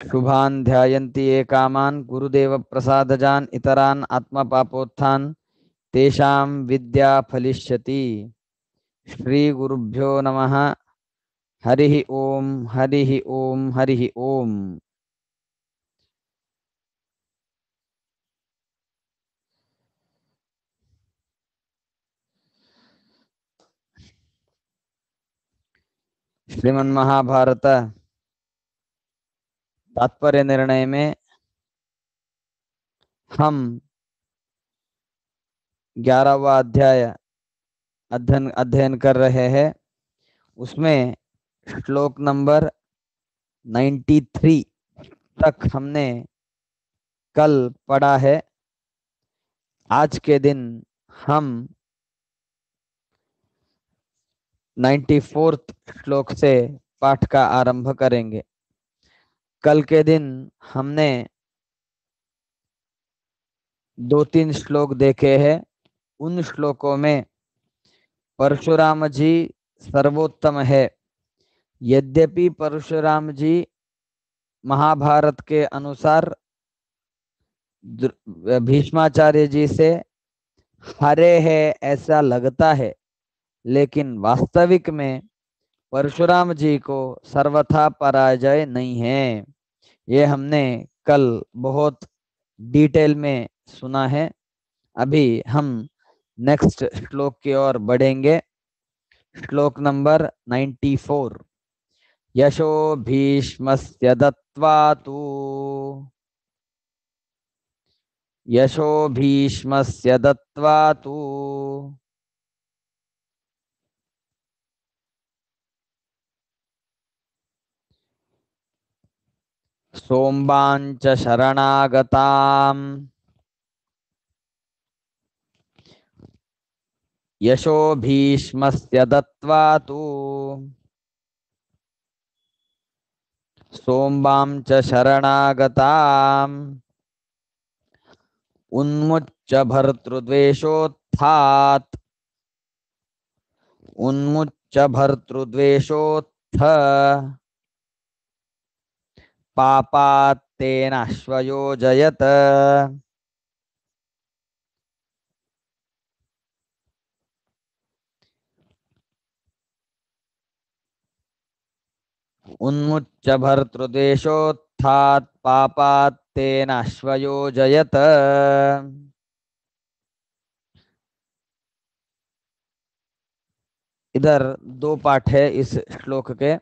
शुभान ध्यायन्ति ये कामान गुरुदेव प्रसादजान इतरान आत्मा पापोत्थान तेषां विद्या फलिष्यति। श्री गुरुभ्यो नमः। हरिः ओम हरिः ओम हरिः ओम। श्रीमन्महाभारत तात्पर्य निर्णय में हम 11वां अध्याय अध्ययन कर रहे हैं। उसमें श्लोक नंबर 93 तक हमने कल पढ़ा है। आज के दिन हम 94 श्लोक से पाठ का आरंभ करेंगे। कल के दिन हमने 2-3 श्लोक देखे हैं। उन श्लोकों में परशुराम जी सर्वोत्तम है। यद्यपि परशुराम जी महाभारत के अनुसार भीष्माचार्य जी से हारे हैं ऐसा लगता है, लेकिन वास्तविक में परशुराम जी को सर्वथा पराजय नहीं है। ये हमने कल बहुत डिटेल में सुना है। अभी हम नेक्स्ट श्लोक की ओर बढ़ेंगे। श्लोक नंबर 94। यशो भीष्मस्य दत्त्वा तु यशो भीष्मस्य दत्त्वा तु सोम्बाञ्च शरणागताम् यशो भीष्मस्य दत्त्वा तु सोम्बां च शरणागताम् उन्मुच्य भर्तृद्वेषोत्थ पापात् तेन अश्वयोजयत। उन्मुच्य भर्तृद्वेषोत्थात् पापात् तेन अश्वयोजयत। इधर दो पाठ है इस श्लोक के।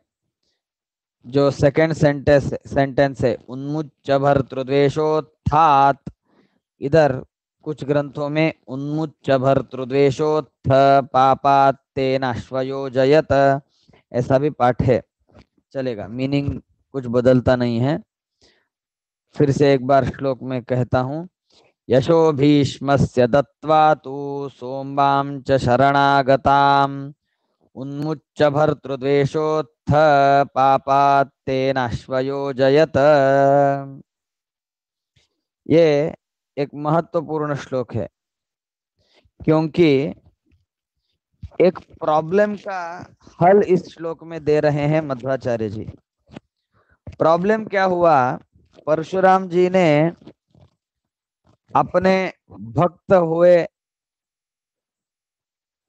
जो सेकंड सेंटेंस है उन्मुच्य भर्तृद्वेषोत्थात्, इधर कुछ ग्रंथों में उन्मुच्य भर्तृद्वेषोत्थ पापात् तेन अश्वयोजयत ऐसा भी पाठ है। चलेगा, मीनिंग कुछ बदलता नहीं है। फिर से एक बार श्लोक में कहता हूँ। यशो भीष्मस्य दत्त्वा तु सोम्बां च शरणागताम् उन्मुच्य भर्तृद्वेषोत्थ पापात् तेन अश्वयोजयत। ये एक महत्वपूर्ण श्लोक है, क्योंकि एक प्रॉब्लम का हल इस श्लोक में दे रहे हैं मध्वाचार्य जी। प्रॉब्लम क्या हुआ? परशुराम जी ने अपने भक्त हुए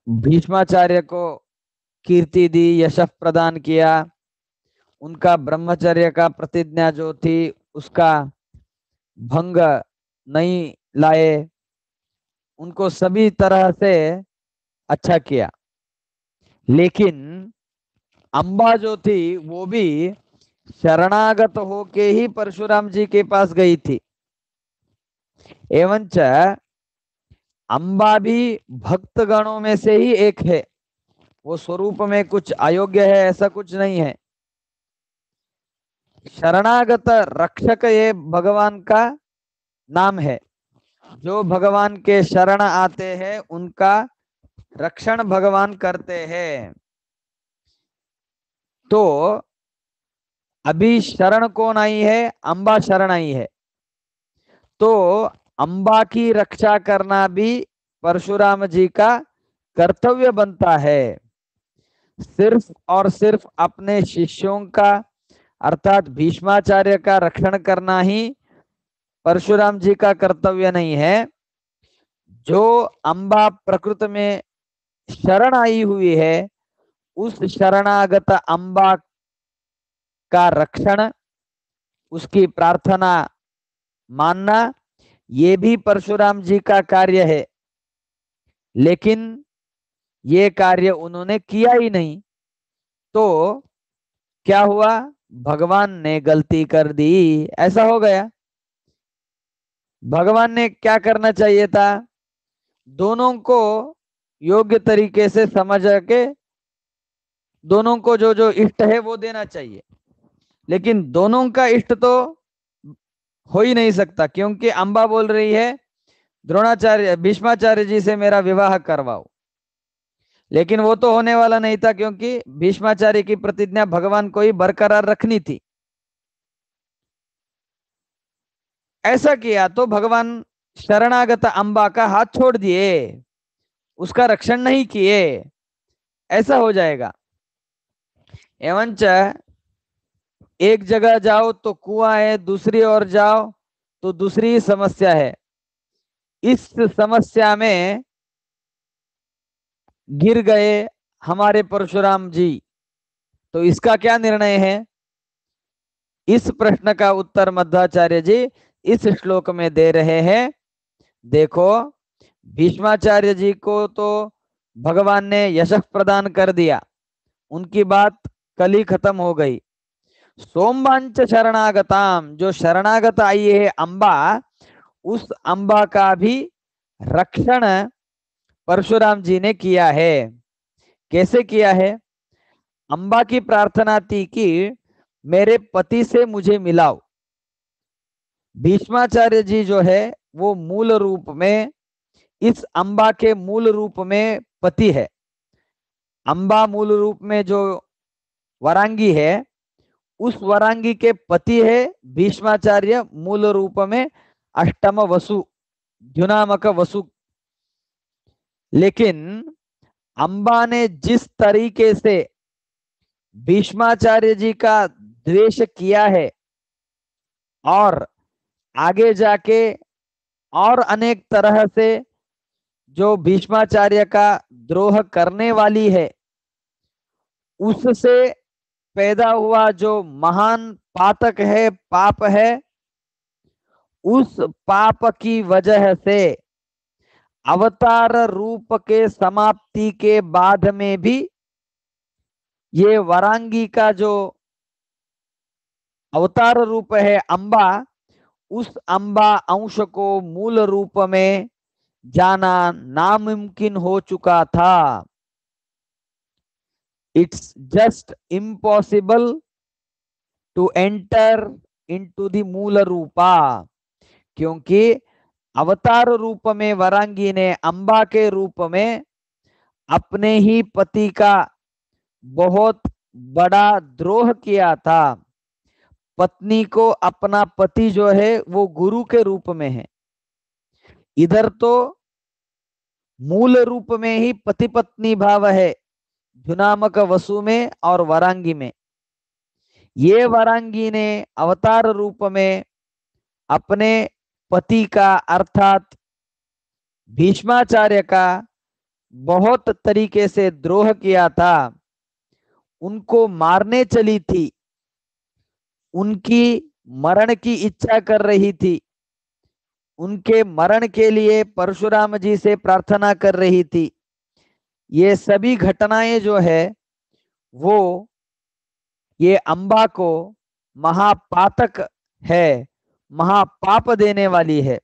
भीष्माचार्य को कीर्ति दी, यश प्रदान किया। उनका ब्रह्मचर्य का प्रतिज्ञा जो थी उसका भंग नहीं लाए। उनको सभी तरह से अच्छा किया। लेकिन अंबा जो थी वो भी शरणागत होके ही परशुराम जी के पास गई थी। एवंच अंबा भी भक्त गणों में से ही एक है। वो स्वरूप में कुछ अयोग्य है ऐसा कुछ नहीं है। शरणागत रक्षक ये भगवान का नाम है। जो भगवान के शरण आते हैं उनका रक्षण भगवान करते हैं। तो अभी शरण कौन आई है? अंबा शरण आई है। तो अंबा की रक्षा करना भी परशुराम जी का कर्तव्य बनता है। सिर्फ और सिर्फ अपने शिष्यों का अर्थात भीष्माचार्य का रक्षण करना ही परशुराम जी का कर्तव्य नहीं है। जो अंबा प्रकृत में शरण आई हुई है, उस शरणागत अंबा का रक्षण, उसकी प्रार्थना मानना, ये भी परशुराम जी का कार्य है। लेकिन ये कार्य उन्होंने किया ही नहीं, तो क्या हुआ? भगवान ने गलती कर दी, ऐसा हो गया। भगवान ने क्या करना चाहिए था? दोनों को योग्य तरीके से समझ के दोनों को जो जो इष्ट है वो देना चाहिए। लेकिन दोनों का इष्ट तो हो ही नहीं सकता, क्योंकि अंबा बोल रही है द्रोणाचार्य भीष्माचार्य जी से मेरा विवाह करवाओ। लेकिन वो तो होने वाला नहीं था, क्योंकि भीष्माचार्य की प्रतिज्ञा भगवान को ही बरकरार रखनी थी। ऐसा किया तो भगवान शरणागत अंबा का हाथ छोड़ दिए, उसका रक्षण नहीं किए, ऐसा हो जाएगा। एवंच एक जगह जाओ तो कुआं है, दूसरी ओर जाओ तो दूसरी समस्या है। इस समस्या में गिर गए हमारे परशुराम जी, तो इसका क्या निर्णय है? इस प्रश्न का उत्तर मध्वाचार्य जी इस श्लोक में दे रहे हैं। देखो, भीष्माचार्य जी को तो भगवान ने यश प्रदान कर दिया, उनकी बात कल ही खत्म हो गई। सोमवांच शरणागताम, जो शरणागत आई है अंबा, उस अंबा का भी रक्षण परशुराम जी ने किया है। कैसे किया है? अंबा की प्रार्थना थी कि मेरे पति से मुझे मिलाओ। भीष्माचार्य जी जो है वो मूल रूप में इस अंबा के मूल रूप में पति है। अंबा मूल रूप में जो वरांगी है, उस वरांगी के पति है भीष्माचार्य, मूल रूप में अष्टम वसु, द्युनामक वसु। लेकिन अंबा ने जिस तरीके से भीष्माचार्य जी का द्वेष किया है, और आगे जाके और अनेक तरह से जो भीष्माचार्य का द्रोह करने वाली है, उससे पैदा हुआ जो महान पातक है, पाप है, उस पाप की वजह से अवतार रूप के समाप्ति के बाद में भी ये वरांगी का जो अवतार रूप है अंबा, उस अंबा अंश को मूल रूप में जाना नामुमकिन हो चुका था। It's just impossible to enter into the मूल रूपा, क्योंकि अवतार रूप में वरांगी ने अंबा के रूप में अपने ही पति का बहुत बड़ा द्रोह किया था। पत्नी को अपना पति जो है वो गुरु के रूप में है, इधर तो मूल रूप में ही पति पत्नी भाव है, जुनामक वसु में और वरांगी में। ये वरांगी ने अवतार रूप में अपने पति का अर्थात भीष्माचार्य का बहुत तरीके से द्रोह किया था, उनको मारने चली थी, उनकी मरण की इच्छा कर रही थी, उनके मरण के लिए परशुराम जी से प्रार्थना कर रही थी। ये सभी घटनाएं जो है वो ये अंबा को महापातक है, महापाप देने वाली है।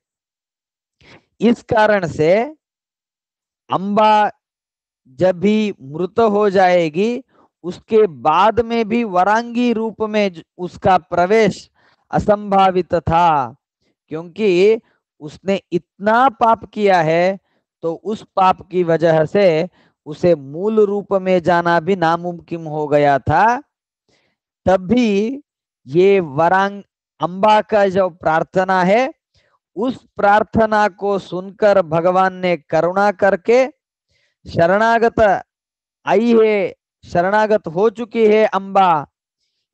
इस कारण से अंबा जब भी मृत हो जाएगी, उसके बाद में भी वरांगी रूप में उसका प्रवेश असंभावित था, क्योंकि उसने इतना पाप किया है, तो उस पाप की वजह से उसे मूल रूप में जाना भी नामुमकिन हो गया था। तब भी ये वरांग अंबा का जो प्रार्थना है, उस प्रार्थना को सुनकर भगवान ने करुणा करके शरणागत आई है, शरणागत हो चुकी है अंबा,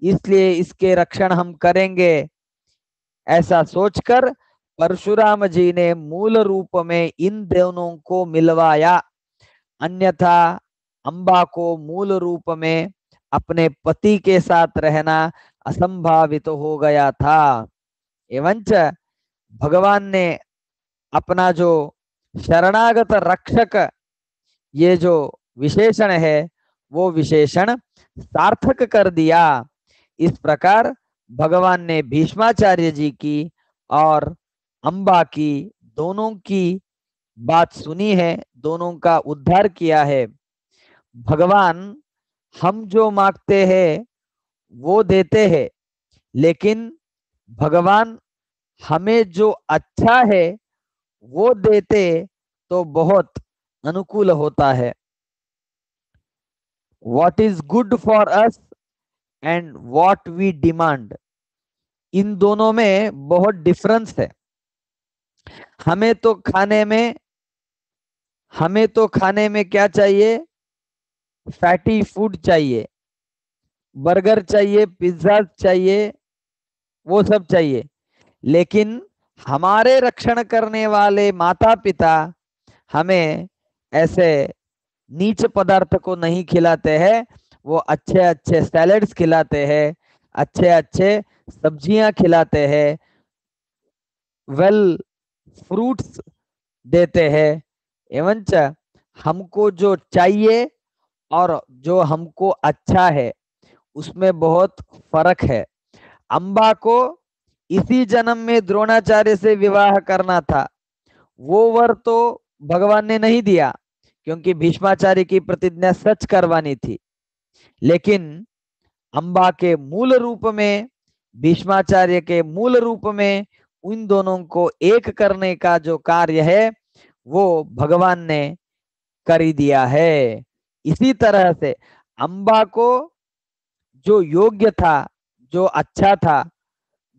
इसलिए इसके रक्षण हम करेंगे। ऐसा सोचकर परशुराम जी ने मूल रूप में इन दोनों को मिलवाया, अन्यथा अंबा को मूल रूप में अपने पति के साथ रहना असंभावित हो गया था। एवंच भगवान ने अपना जो शरणागत रक्षक ये जो विशेषण है वो विशेषण सार्थक कर दिया। इस प्रकार भगवान ने भीष्माचार्य जी की और अंबा की दोनों की बात सुनी है, दोनों का उद्धार किया है। भगवान हम जो मांगते हैं वो देते हैं, लेकिन भगवान हमें जो अच्छा है वो देते तो बहुत अनुकूल होता है। What is good for us and what we demand, इन दोनों में बहुत डिफरेंस है। हमें तो खाने में हमें तो खाने में क्या चाहिए? फैटी फूड चाहिए, बर्गर चाहिए, पिज्जा चाहिए, वो सब चाहिए। लेकिन हमारे रक्षण करने वाले माता पिता हमें ऐसे नीच पदार्थ को नहीं खिलाते हैं। वो अच्छे अच्छे सैलेड्स खिलाते हैं, अच्छे अच्छे सब्जियां खिलाते हैं, वेल फ्रूट्स देते हैं। एवंच हमको जो चाहिए और जो हमको अच्छा है उसमें बहुत फर्क है। अंबा को इसी जन्म में द्रोणाचार्य से विवाह करना था, वो वर तो भगवान ने नहीं दिया क्योंकि भीष्माचार्य की प्रतिज्ञा सच करवानी थी। लेकिन अंबा के मूल रूप में, भीष्माचार्य के मूल रूप में उन दोनों को एक करने का जो कार्य है वो भगवान ने कर ही दिया है। इसी तरह से अंबा को जो योग्य था, जो अच्छा था,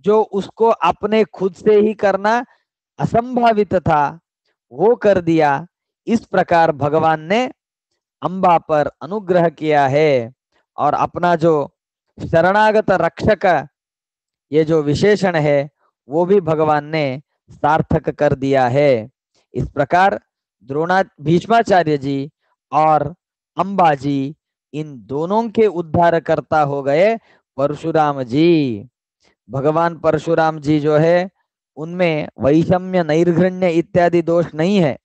जो उसको अपने खुद से ही करना असंभावित था, वो कर दिया। इस प्रकार भगवान ने अंबा पर अनुग्रह किया है और अपना जो शरणागत रक्षक ये जो विशेषण है वो भी भगवान ने सार्थक कर दिया है। इस प्रकार द्रोणा भीष्माचार्य जी और अंबा जी इन दोनों के उद्धारकर्ता हो गए परशुराम जी। भगवान परशुराम जी जो है उनमें वैषम्य, नैर्घृण्य इत्यादि दोष नहीं है।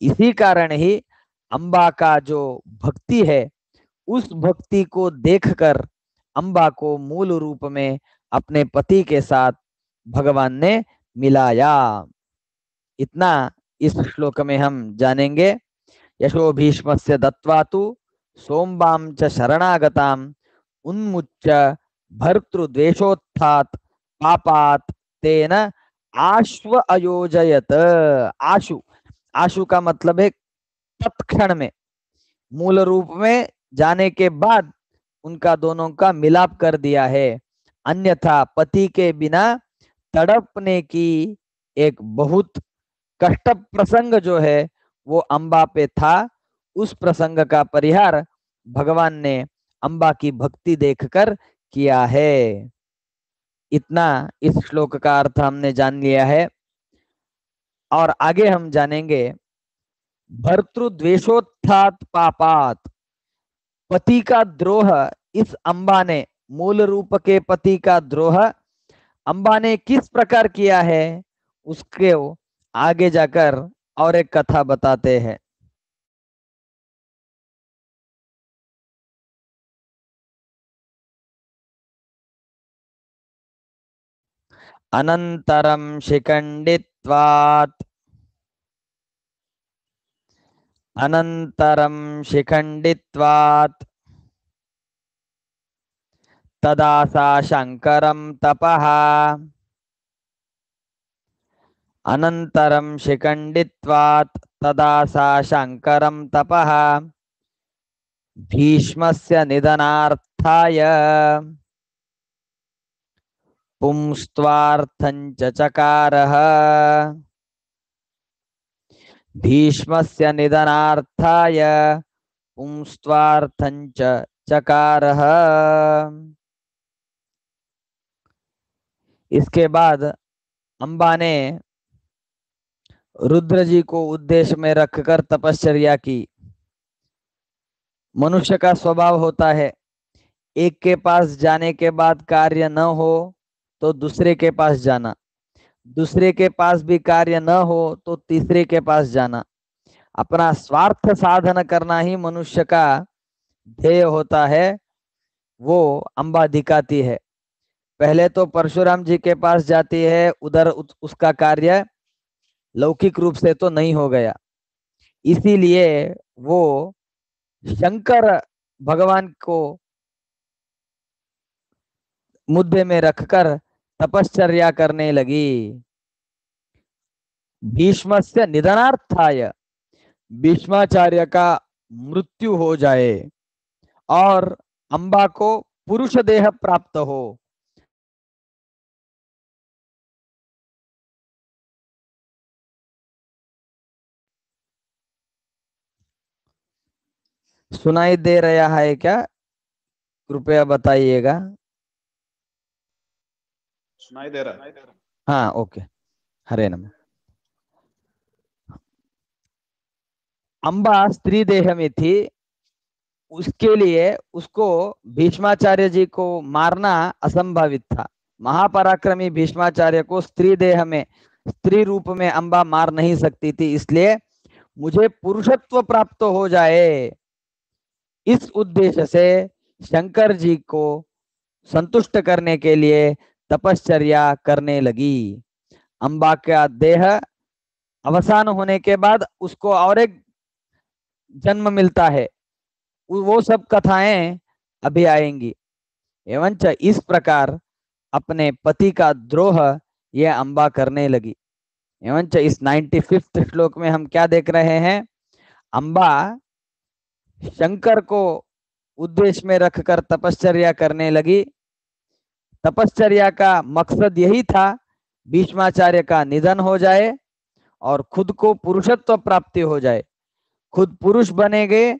इसी कारण ही अंबा का जो भक्ति है उस भक्ति को देखकर अंबा को मूल रूप में अपने पति के साथ भगवान ने मिलाया। इतना इस श्लोक में हम जानेंगे। यशो भीष्मस्य दत्वा तु सोमवां च शरणागताम उन्मुच्य भर्तृद्वेषोत्थात पापात तेन आश्व अयोजयत। आशु, आशु का मतलब है तत्क्षण में, मूल रूप में जाने के बाद उनका दोनों का मिलाप कर दिया है। अन्यथा पति के बिना तड़पने की एक बहुत कष्ट प्रसंग जो है वो अंबा पे था। उस प्रसंग का परिहार भगवान ने अंबा की भक्ति देखकर किया है। इतना इस श्लोक का अर्थ हमने जान लिया है और आगे हम जानेंगे भर्तृद्वेषोत्थात पापात। पति का द्रोह इस अंबा ने, मूल रूप के पति का द्रोह अंबा ने किस प्रकार किया है उसके आगे जाकर और एक कथा बताते हैं। अनंतरम शिखंडित्वात् अनंतरम शिखंडित्वात् तदा सा शंकरम तपः। अनंतरम शिखंडित्वात् तदा सा शंकरम तपः भीष्मस्य निधनार्थाय पुंस्त्वार्थं च चकारः। भीष्मस्य निधनार्थाय पुंस्त्वार्थं च चकारः। इसके बाद अम्बा ने रुद्र जी को उद्देश्य में रखकर तपश्चर्या की। मनुष्य का स्वभाव होता है, एक के पास जाने के बाद कार्य न हो तो दूसरे के पास जाना, दूसरे के पास भी कार्य न हो तो तीसरे के पास जाना। अपना स्वार्थ साधन करना ही मनुष्य का ध्येय होता है, वो अम्बा दिखाती है। पहले तो परशुराम जी के पास जाती है, उधर उसका कार्य लौकिक रूप से तो नहीं हो गया, इसीलिए वो शंकर भगवान को मुद्दे में रखकर तपश्चर्या करने लगी। भीष्मस्य निधनार्थाय, भीष्माचार्य का मृत्यु हो जाए और अम्बा को पुरुष देह प्राप्त हो। सुनाई दे रहा है क्या? कृपया बताइएगा। सुनाई दे रहा है। हाँ, ओके। हरे नमः। अम्बा स्त्री देह में थी, उसके लिए उसको भीष्माचार्य जी को मारना असंभावित था। महापराक्रमी भीष्माचार्य को स्त्री देह में, स्त्री रूप में अम्बा मार नहीं सकती थी, इसलिए मुझे पुरुषत्व प्राप्त हो जाए, इस उद्देश्य से शंकर जी को संतुष्ट करने के लिए तपश्चर्या करने लगी। अम्बा का देह अवसान होने के बाद उसको और एक जन्म मिलता है, वो सब कथाएं अभी आएंगी। एवं इस प्रकार अपने पति का द्रोह यह अम्बा करने लगी। एवं इस 95th श्लोक में हम क्या देख रहे हैं? अम्बा शंकर को उद्देश्य में रखकर तपश्चर्या करने लगी। तपश्चर्या का मकसद यही था, भीष्माचार्य का निधन हो जाए और खुद को पुरुषत्व प्राप्ति हो जाए। खुद पुरुष बनेंगे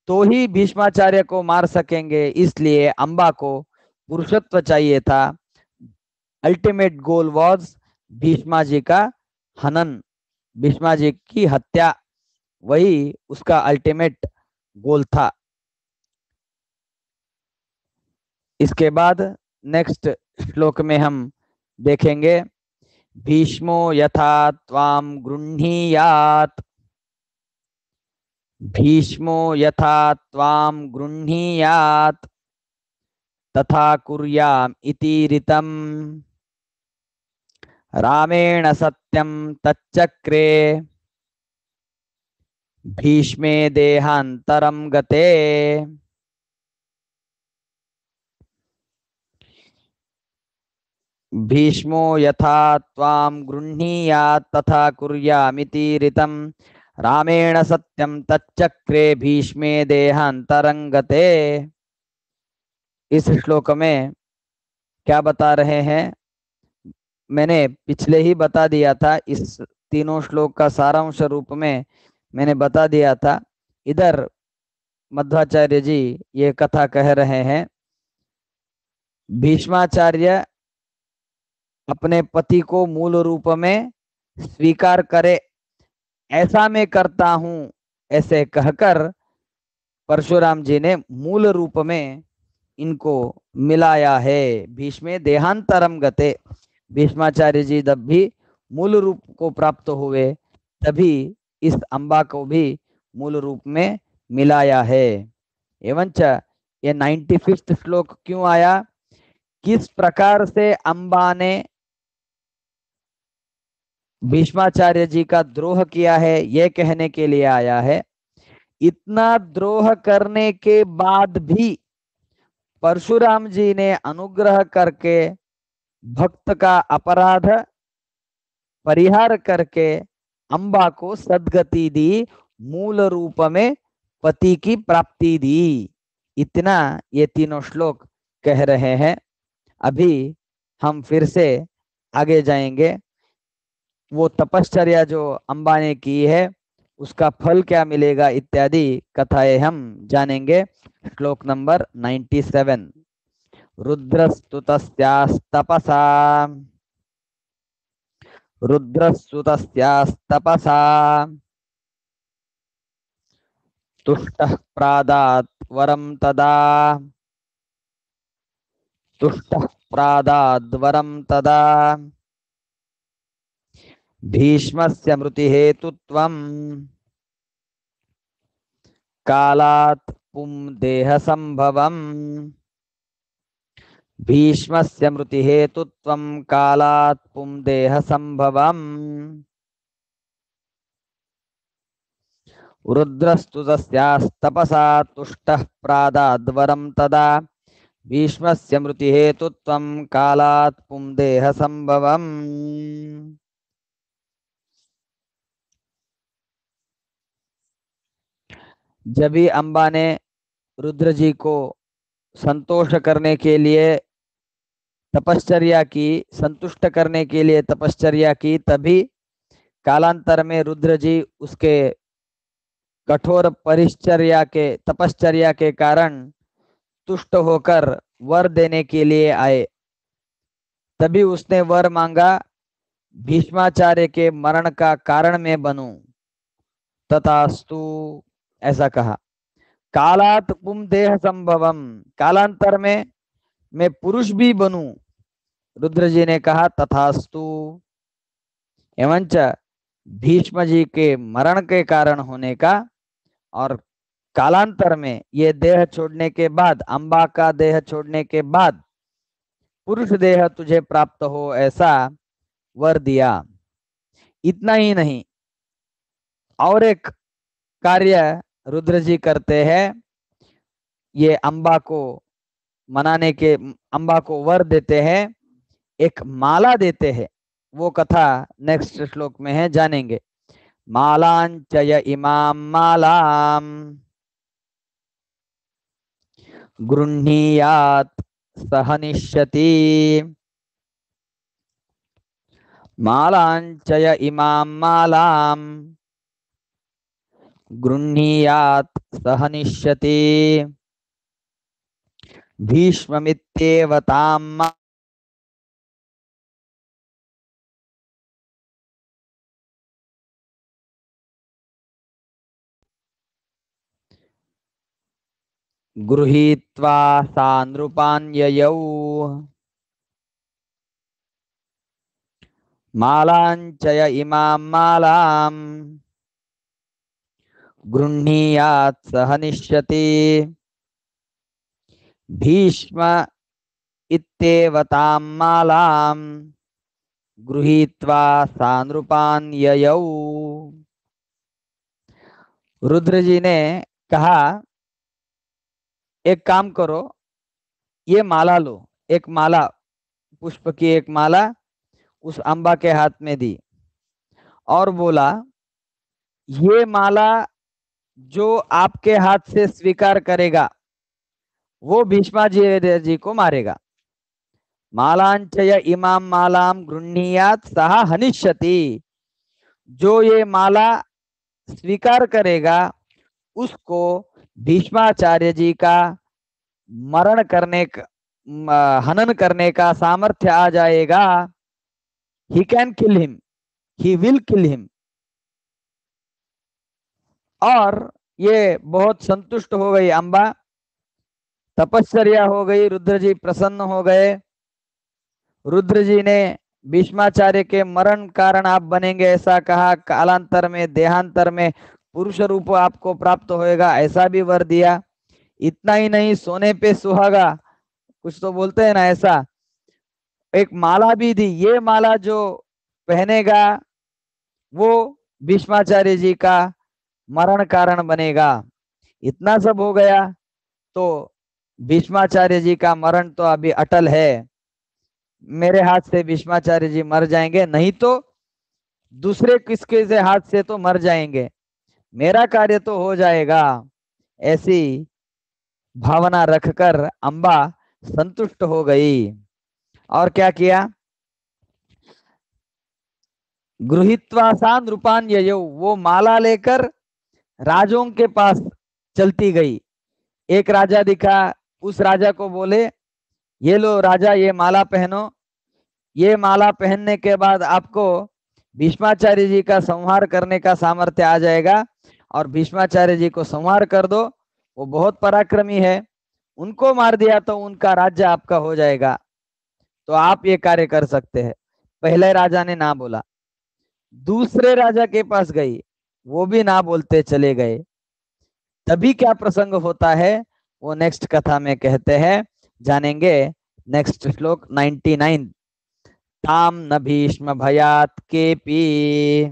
तो ही भीष्माचार्य को मार सकेंगे, इसलिए अम्बा को पुरुषत्व चाहिए था। अल्टीमेट गोल वॉज भीष्मा जी का हनन, भीष्मा जी की हत्या, वही उसका अल्टीमेट गोल था। इसके बाद नेक्स्ट श्लोक में हम देखेंगे, भीष्मो यथा त्वाम गृह्णीयात्, भीष्मो यथा त्वाम गृह्णीयात् तथा कुर्याम इति ऋतम्, रामेण सत्यम तच्चक्रे भीष्मे देहांतरम गते। भीष्मो यथा त्वाम गृह्णीयात् तथा कुर्यामिति ऋतं, रामेण सत्यम तच्चक्रे भीष्मे देहांतरं गते। इस श्लोक में क्या बता रहे हैं? मैंने पिछले ही बता दिया था, इस तीनों श्लोक का सारांश रूप में मैंने बता दिया था। इधर मध्वाचार्य जी ये कथा कह रहे हैं, भीष्माचार्य अपने पति को मूल रूप में स्वीकार करे, ऐसा मैं करता हूं, ऐसे कहकर परशुराम जी ने मूल रूप में इनको मिलाया है। भीष्मे देहांतरम गते, भीष्माचार्य जी जब भी मूल रूप को प्राप्त हुए तभी इस अम्बा को भी मूल रूप में मिलाया है। एवं ये 95th श्लोक क्यों आया? किस प्रकार से अम्बा ने भीष्माचार्य जी का द्रोह किया है, यह कहने के लिए आया है। इतना द्रोह करने के बाद भी परशुराम जी ने अनुग्रह करके भक्त का अपराध परिहार करके अम्बा को सद्गति दी, मूल रूप में पति की प्राप्ति दी। इतना ये तीनों श्लोक कह रहे हैं। अभी हम फिर से आगे जाएंगे, वो तपश्चर्या जो अम्बा ने की है उसका फल क्या मिलेगा इत्यादि कथाएं हम जानेंगे। श्लोक नंबर 97, रुद्रस्तुतस्यास्तपसा रुद्रस्तुतस्यास्तपसा तुष्टः प्रादात् वरं तदा तुष्टः प्रादाद् वरं तदा भीष्मस्य मृतिहेतुत्वं कालात् पुंदेह संभवम् भीष्मस्य मृतिहेतुत्वं कालात् पुंदेह संभवम् रुद्रस्तु तस्यास्तपसा तुष्टः प्रादाद् वरं तदा भीष्मस्य मृतिहेतुत्वं कालात् पुंदेह संभवम्। जब भी अंबा ने रुद्र जी को संतोष करने के लिए तपश्चर्या की, संतुष्ट करने के लिए तपश्चर्या की, तभी कालांतर में रुद्र जी उसके कठोर परिश्चर्या के, तपश्चर्या के कारण तुष्ट होकर वर देने के लिए आए। तभी उसने वर मांगा, भीष्माचार्य के मरण का कारण मैं बनूं। तथास्तु, ऐसा कहा। कालात पुम देह संभवम, कालांतर में मैं पुरुष भी बनूं। रुद्र जी ने कहा तथास्तु। एवंच भीष्म जी के मरण के कारण होने का और कालांतर में ये देह छोड़ने के बाद, अंबा का देह छोड़ने के बाद पुरुष देह तुझे प्राप्त हो, ऐसा वर दिया। इतना ही नहीं, और एक कार्य रुद्र जी करते हैं। ये अंबा को मनाने के, अंबा को वर देते हैं, एक माला देते हैं। वो कथा नेक्स्ट श्लोक में है, जानेंगे। मालांचय इमाम मालाम गृह्णीयात् सहनिष्यति मालांचय इमाम मालाम गृह्णीयात् सहनिष्यति भीष्ममित्येव ताम् गृहीत्वा सा नृपान्ययौ मालांचय इमां मालां गृह्णीयात् सहनिष्यति भीष्म इत्येव तां मालां गृहीत्वा सा नृपान्ययौ। रुद्र जी ने कहा, एक काम करो, ये माला लो। एक माला, पुष्प की एक माला उस अंबा के हाथ में दी और बोला, ये माला जो आपके हाथ से स्वीकार करेगा वो भीष्माचार्य जी को मारेगा। मालांचय इमाम मालाम गृह्णीयात् सह हनिष्यति, जो ये माला स्वीकार करेगा उसको भीष्माचार्य जी का मरण करने का, हनन करने का सामर्थ्य आ जाएगा। He can kill him, he will kill him. और ये बहुत संतुष्ट हो गई अंबा, तपश्चर्या हो गई, रुद्र जी प्रसन्न हो गए। रुद्र जी ने भीष्माचार्य के मरण कारण आप बनेंगे ऐसा कहा, कालांतर में, देहांतर में पुरुष रूप आपको प्राप्त होएगा ऐसा भी वर दिया। इतना ही नहीं, सोने पे सुहागा, कुछ तो बोलते हैं ना, ऐसा एक माला भी दी। ये माला जो पहनेगा वो भीष्माचार्य जी का मरण कारण बनेगा। इतना सब हो गया तो भीष्माचार्य जी का मरण तो अभी अटल है। मेरे हाथ से भीष्माचार्य जी मर जाएंगे, नहीं तो दूसरे किसके से हाथ से तो मर जाएंगे, मेरा कार्य तो हो जाएगा। ऐसी भावना रखकर अंबा संतुष्ट हो गई और क्या किया, गृहीत्वा सा नृपान्ययौ, वो माला लेकर राजों के पास चलती गई। एक राजा दिखा, उस राजा को बोले ये लो राजा, ये माला पहनो। ये माला पहनने के बाद आपको भीष्माचार्य जी का संहार करने का सामर्थ्य आ जाएगा, और भीष्माचार्य जी को संहार कर दो। वो बहुत पराक्रमी है, उनको मार दिया तो उनका राज्य आपका हो जाएगा, तो आप ये कार्य कर सकते हैं। पहले राजा ने ना बोला, दूसरे राजा के पास गई, वो भी ना बोलते चले गए। तभी क्या प्रसंग होता है वो नेक्स्ट कथा में कहते हैं, जानेंगे। नेक्स्ट श्लोक 99। ताम न भीष्म भयात केपी,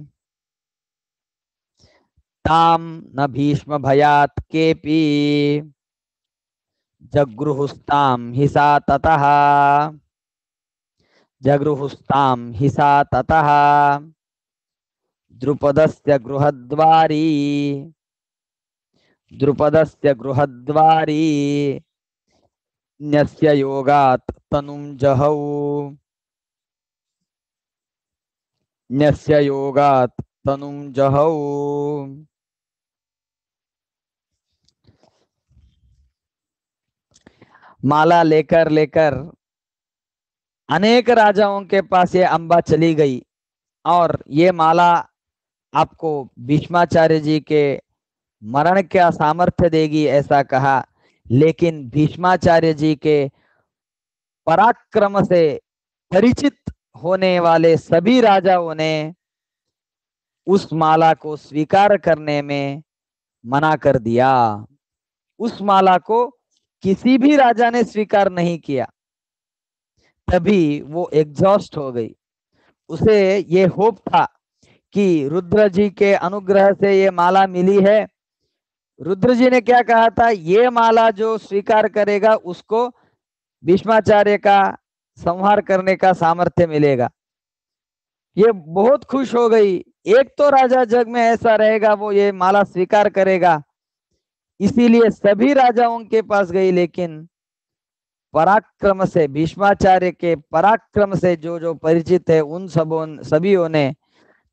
ताम न भीष्म भयात केपी, जगृहुस्ताम हिसा ततः, जगृहुस्ताम हिसा ततः, द्रुपदस्य गृहद्वारी, द्रुपदस्य गृहद्वारी, न्यस्य योगात् तनुं जहौ, न्यस्य योगात् तनुं जहौ। माला लेकर लेकर अनेक राजाओं के पास ये अंबा चली गई, और ये माला आपको भीष्माचार्य जी के मरण का सामर्थ्य देगी ऐसा कहा। लेकिन भीष्माचार्य जी के पराक्रम से परिचित होने वाले सभी राजाओं ने उस माला को स्वीकार करने में मना कर दिया। उस माला को किसी भी राजा ने स्वीकार नहीं किया। तभी वो एग्जॉस्ट हो गई। उसे ये होप था कि रुद्र जी के अनुग्रह से ये माला मिली है। रुद्र जी ने क्या कहा था, ये माला जो स्वीकार करेगा उसको भीष्माचार्य का संहार करने का सामर्थ्य मिलेगा। ये बहुत खुश हो गई, एक तो राजा जग में ऐसा रहेगा वो ये माला स्वीकार करेगा। इसीलिए सभी राजाओं के पास गई, लेकिन पराक्रम से, भीष्माचार्य के पराक्रम से जो जो परिचित है उन सभी ने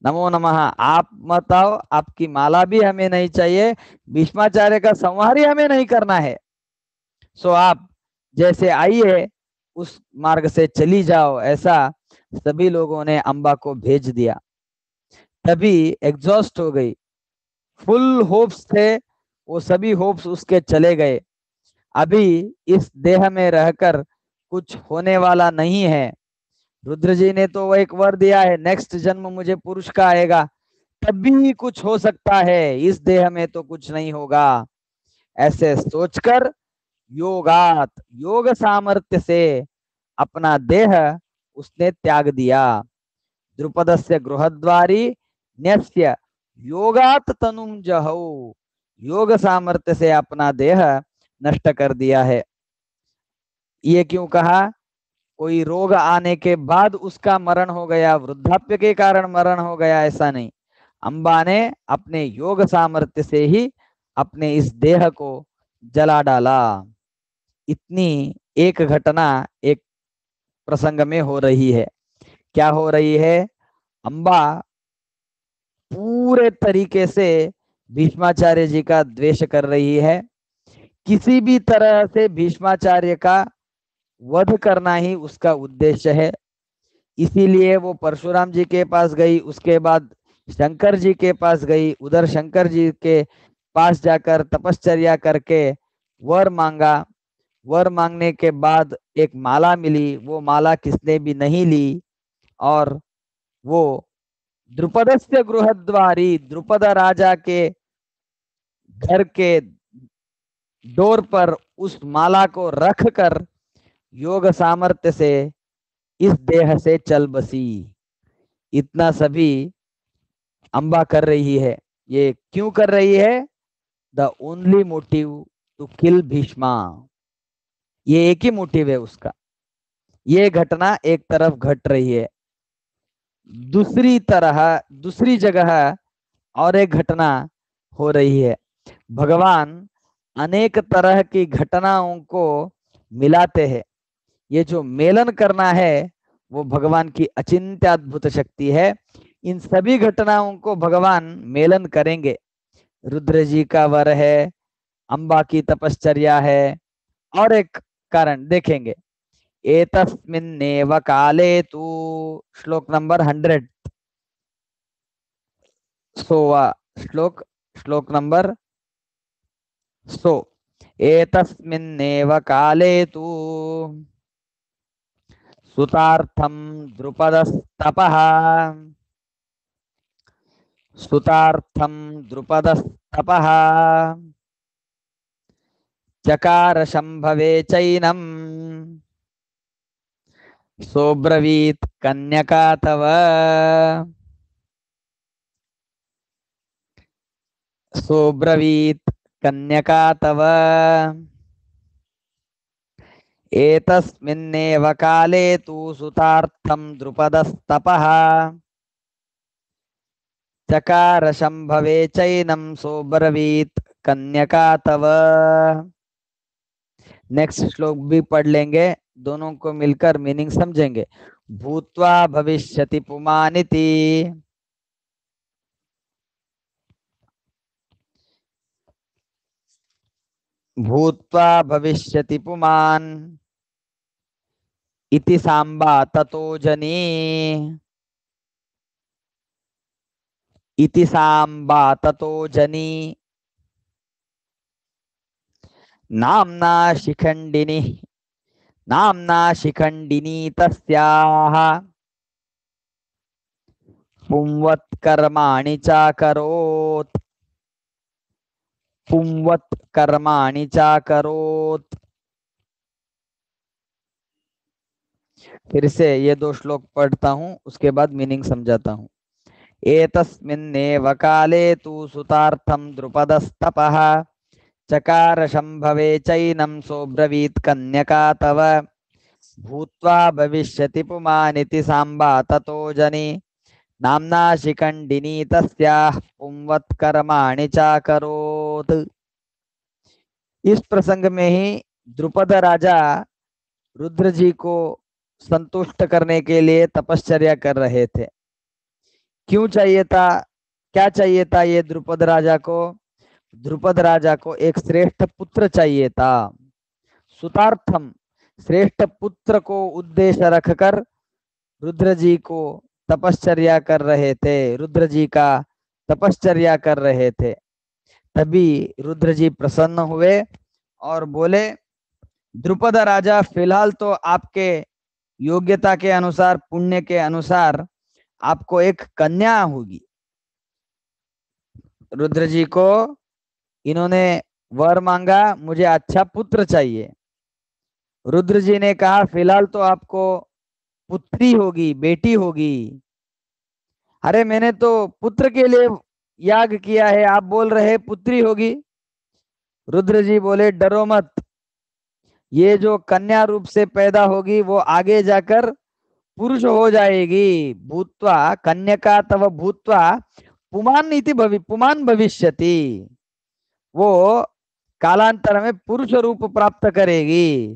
नमो नमः, आप मत आओ, आपकी माला भी हमें नहीं चाहिए, भीष्माचार्य का संहार ही हमें नहीं करना है। सो आप जैसे आई है उस मार्ग से चली जाओ, ऐसा सभी लोगों ने अंबा को भेज दिया। तभी एग्जॉस्ट हो गई, फुल होप्स थे, वो सभी होप्स उसके चले गए। अभी इस देह में रहकर कुछ होने वाला नहीं है। रुद्र जी ने तो एक वर दिया है, नेक्स्ट जन्म मुझे पुरुष का आएगा, तब भी कुछ हो सकता है, इस देह में तो कुछ नहीं होगा। ऐसे सोचकर योगात, योग सामर्थ्य से अपना देह उसने त्याग दिया। द्रुपदस्य गृहद्वारी न्यस्य योगात तनुम जहौ, योग सामर्थ्य से अपना देह नष्ट कर दिया है। ये क्यों कहा, कोई रोग आने के बाद उसका मरण हो गया, वृद्धाप्य के कारण मरण हो गया, ऐसा नहीं। अंबा ने अपने योग सामर्थ्य से ही अपने इस देह को जला डाला। इतनी एक घटना एक प्रसंग में हो रही है। क्या हो रही है, अंबा पूरे तरीके से भीष्माचार्य जी का द्वेष कर रही है। किसी भी तरह से भीष्माचार्य का वध करना ही उसका उद्देश्य है। इसीलिए वो परशुराम जी के पास गई, उसके बाद शंकर जी के पास गई, उधर शंकर जी के पास जाकर तपश्चर्या करके वर मांगा। वर मांगने के बाद एक माला मिली, वो माला किसने भी नहीं ली, और वो द्रुपदस्य गृहद्वारी, द्रुपद राजा के घर के डोर पर उस माला को रख कर योग सामर्थ्य से इस देह से चल बसी। इतना सभी अंबा कर रही है। ये क्यों कर रही है, the only motive to kill Bhishma, ये एक ही मोटिव है उसका। ये घटना एक तरफ घट रही है, दूसरी तरह दूसरी जगह और एक घटना हो रही है। भगवान अनेक तरह की घटनाओं को मिलाते हैं। ये जो मेलन करना है वो भगवान की अचिंत्य अद्भुत शक्ति है। इन सभी घटनाओं को भगवान मेलन करेंगे। रुद्र जी का वर है, अंबा की तपश्चर्या है, और एक कारण देखेंगे। एतस्मिन्नेव काले तु, श्लोक नंबर 100, 100वां श्लोक, श्लोक नंबर 100। एतस्मिन्नेव काले तु सुतार्थं द्रुपदस्तपः, सुतार्थं द्रुपदस्तपः चकार शंभवे चैनम, सोब्रवीत कन्यका तव, सोब्रवीत कन्यका तव एतस्मिन्नेव काले तु सुतार्थं द्रुपदस्तपः चकार शंभवे चैनम, सोब्रवीत कन्यका तव। नेक्स्ट श्लोक भी पढ़ लेंगे, दोनों को मिलकर मीनिंग समझेंगे। भूत्वा भविष्यति पुमानिति, भूत्वा भविष्यति पुमान् इति सांबा ततो जनी, इति सांबा ततो जनी नाम्ना शिखंडिनी, नाम्ना शिखंडिनी तस्याः पुंवत्कर्माणि चाकरोत्, पुंवत्कर्माणि चाकरोत्। फिर से ये दो श्लोक पढ़ता हूं, उसके बाद मीनिंग समझाता हूं। एतस्मिन्नेव काले तु सुतार्थं द्रुपदस्तपः चकार शंभवे चैनम, सोब्रवीत कन्यका तव भूत्वा भविष्यति पुमानिति सांबा ततो जनि नाम्ना शिखंडिनी तस्याः पुंवत्कर्माणि चाकरोत्। इस प्रसंग में ही द्रुपद राजा रुद्र जी को संतुष्ट करने के लिए तपश्चर्या कर रहे थे। क्यों चाहिए था, क्या चाहिए था ये द्रुपद राजा को? द्रुपद राजा को एक श्रेष्ठ पुत्र चाहिए था। सुतार्थम, श्रेष्ठ पुत्र को उद्देश्य रखकर रुद्र जी को तपश्चर्या कर रहे थे, रुद्र जी का तपश्चर्या कर रहे थे। तभी रुद्र जी प्रसन्न हुए और बोले, द्रुपद राजा फिलहाल तो आपके योग्यता के अनुसार, पुण्य के अनुसार आपको एक कन्या होगी। रुद्र जी को इन्होंने वर मांगा, मुझे अच्छा पुत्र चाहिए। रुद्र जी ने कहा फिलहाल तो आपको पुत्री होगी, बेटी होगी। अरे मैंने तो पुत्र के लिए याग किया है, आप बोल रहे पुत्री होगी। रुद्र जी बोले डरो मत, ये जो कन्या रूप से पैदा होगी वो आगे जाकर पुरुष हो जाएगी। भूत्वा कन्यका तव भूत्वा पुमान नीति पुमान भविष्यति, वो कालांतर में पुरुष रूप प्राप्त करेगी।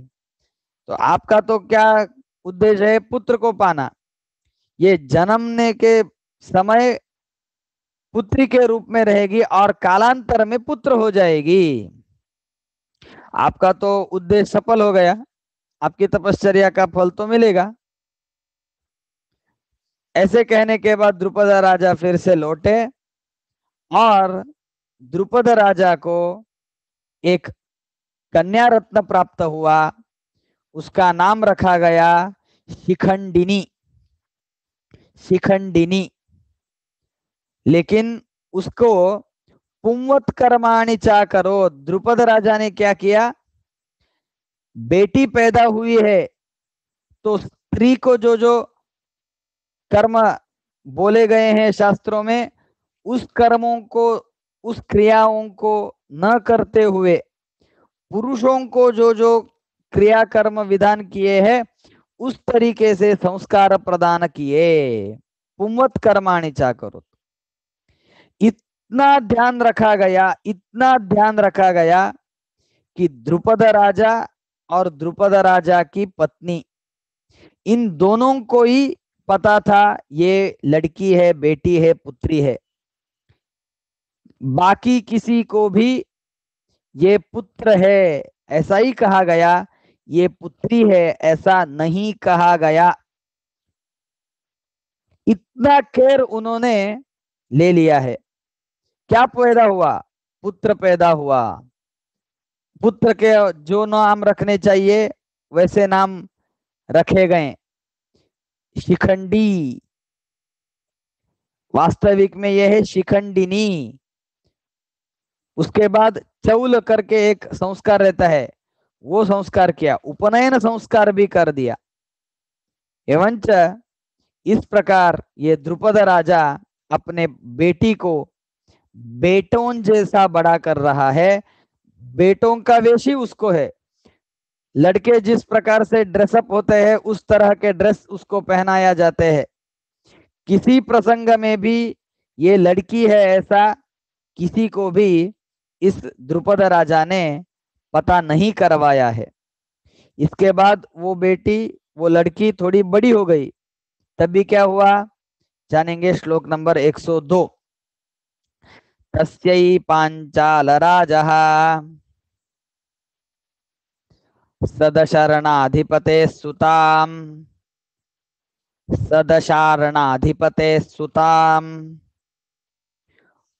तो आपका तो क्या उद्देश्य है? पुत्र को पाना। ये जन्मने के समय पुत्री के रूप में रहेगी और कालांतर में पुत्र हो जाएगी। आपका तो उद्देश्य सफल हो गया, आपकी तपश्चर्या का फल तो मिलेगा। ऐसे कहने के बाद द्रुपद राजा फिर से लौटे और द्रुपद राजा को एक कन्या रत्न प्राप्त हुआ। उसका नाम रखा गया शिखंडिनी, शिखंडिनी। लेकिन उसको पुंवत्कर्माणि चा करो, द्रुपद राजा ने क्या किया? बेटी पैदा हुई है तो स्त्री को जो जो कर्म बोले गए हैं शास्त्रों में, उस कर्मों को, उस क्रियाओं को न करते हुए पुरुषों को जो जो क्रिया कर्म विधान किए हैं उस तरीके से संस्कार प्रदान किए। पुंवत कर्माणि चा करो, इतना ध्यान रखा गया, इतना ध्यान रखा गया कि द्रुपद राजा और द्रुपद राजा की पत्नी, इन दोनों को ही पता था ये लड़की है, बेटी है, पुत्री है। बाकी किसी को भी ये पुत्र है ऐसा ही कहा गया, ये पुत्री है ऐसा नहीं कहा गया। इतना केयर उन्होंने ले लिया है। क्या पैदा हुआ? पुत्र पैदा हुआ। पुत्र के जो नाम रखने चाहिए वैसे नाम रखे गए। शिखंडी, वास्तविक में यह है शिखंडिनी। उसके बाद चौल करके एक संस्कार रहता है, वो संस्कार किया, उपनयन संस्कार भी कर दिया। एवंच इस प्रकार ये द्रुपद राजा अपने बेटी को बेटों जैसा बड़ा कर रहा है। बेटों का वेश ही उसको है। लड़के जिस प्रकार से ड्रेसअप होते हैं उस तरह के ड्रेस उसको पहनाया जाते हैं। किसी प्रसंग में भी ये लड़की है ऐसा किसी को भी इस द्रुपद राजा ने पता नहीं करवाया है। इसके बाद वो बेटी, वो लड़की थोड़ी बड़ी हो गई, तभी क्या हुआ जानेंगे श्लोक नंबर 102। तस्यै पांचाल राजः सदशरणाधिपते सुताम, सदशारणाधिपते सुताम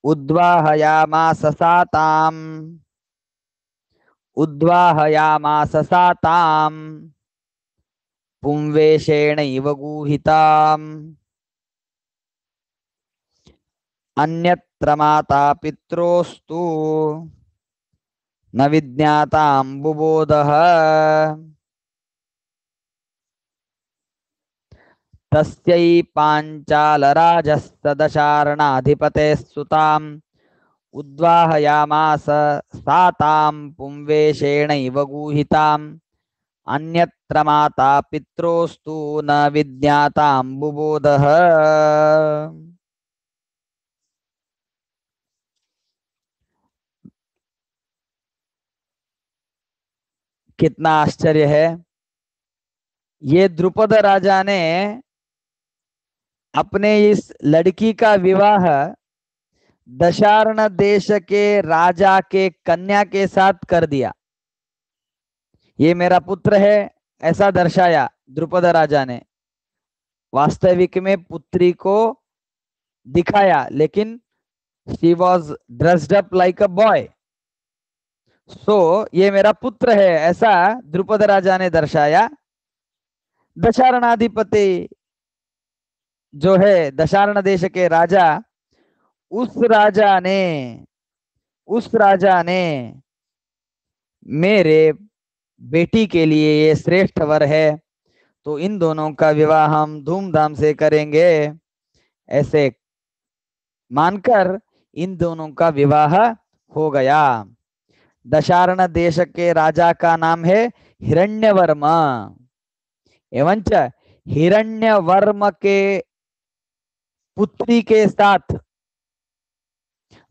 उद्वाहयामास साताम, उद्वाहयामास साताम पुंवेशेणैव गूहिताम। अन्यत्र माता पित्रोस्तु न विज्ञातां बुबोधः। तस्यै पांचालराजस्तदशारणाधिपतेः सुताम् उद्वाहयामास सातां पुंवेशेणैव गूहिताम्। अन्यत्र माता पित्रोस्तु न विज्ञातां बुबोधः। कितना आश्चर्य है। ये द्रुपद राजा ने अपने इस लड़की का विवाह दशार्ण देश के राजा के कन्या के साथ कर दिया। ये मेरा पुत्र है ऐसा दर्शाया द्रुपद राजा ने। वास्तविक में पुत्री को दिखाया, लेकिन she was dressed up like a boy. So ये मेरा पुत्र है ऐसा द्रुपद राजा ने दर्शाया। दशारणाधिपति जो है दशार्ण देश के राजा, उस राजा ने मेरे बेटी के लिए ये श्रेष्ठ वर है, तो इन दोनों का विवाह हम धूमधाम से करेंगे ऐसे मानकर इन दोनों का विवाह हो गया। दशार्ण देश के राजा का नाम है हिरण्यवर्म। एवंच हिरण्यवर्म के पुत्री के साथ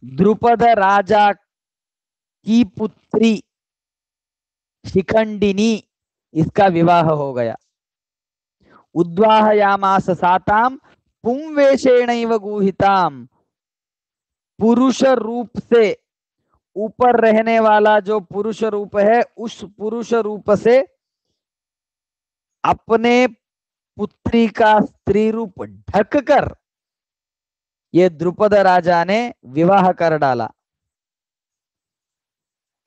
द्रुपद राजा की पुत्री शिखंडिनी, इसका विवाह हो गया। उद्वाहयामास साताम पुंवेशेणैव गूहिताम, पुरुष रूप से ऊपर रहने वाला जो पुरुष रूप है उस पुरुष रूप से अपने पुत्री का स्त्री रूप ढककर ये द्रुपद राजा ने विवाह कर डाला।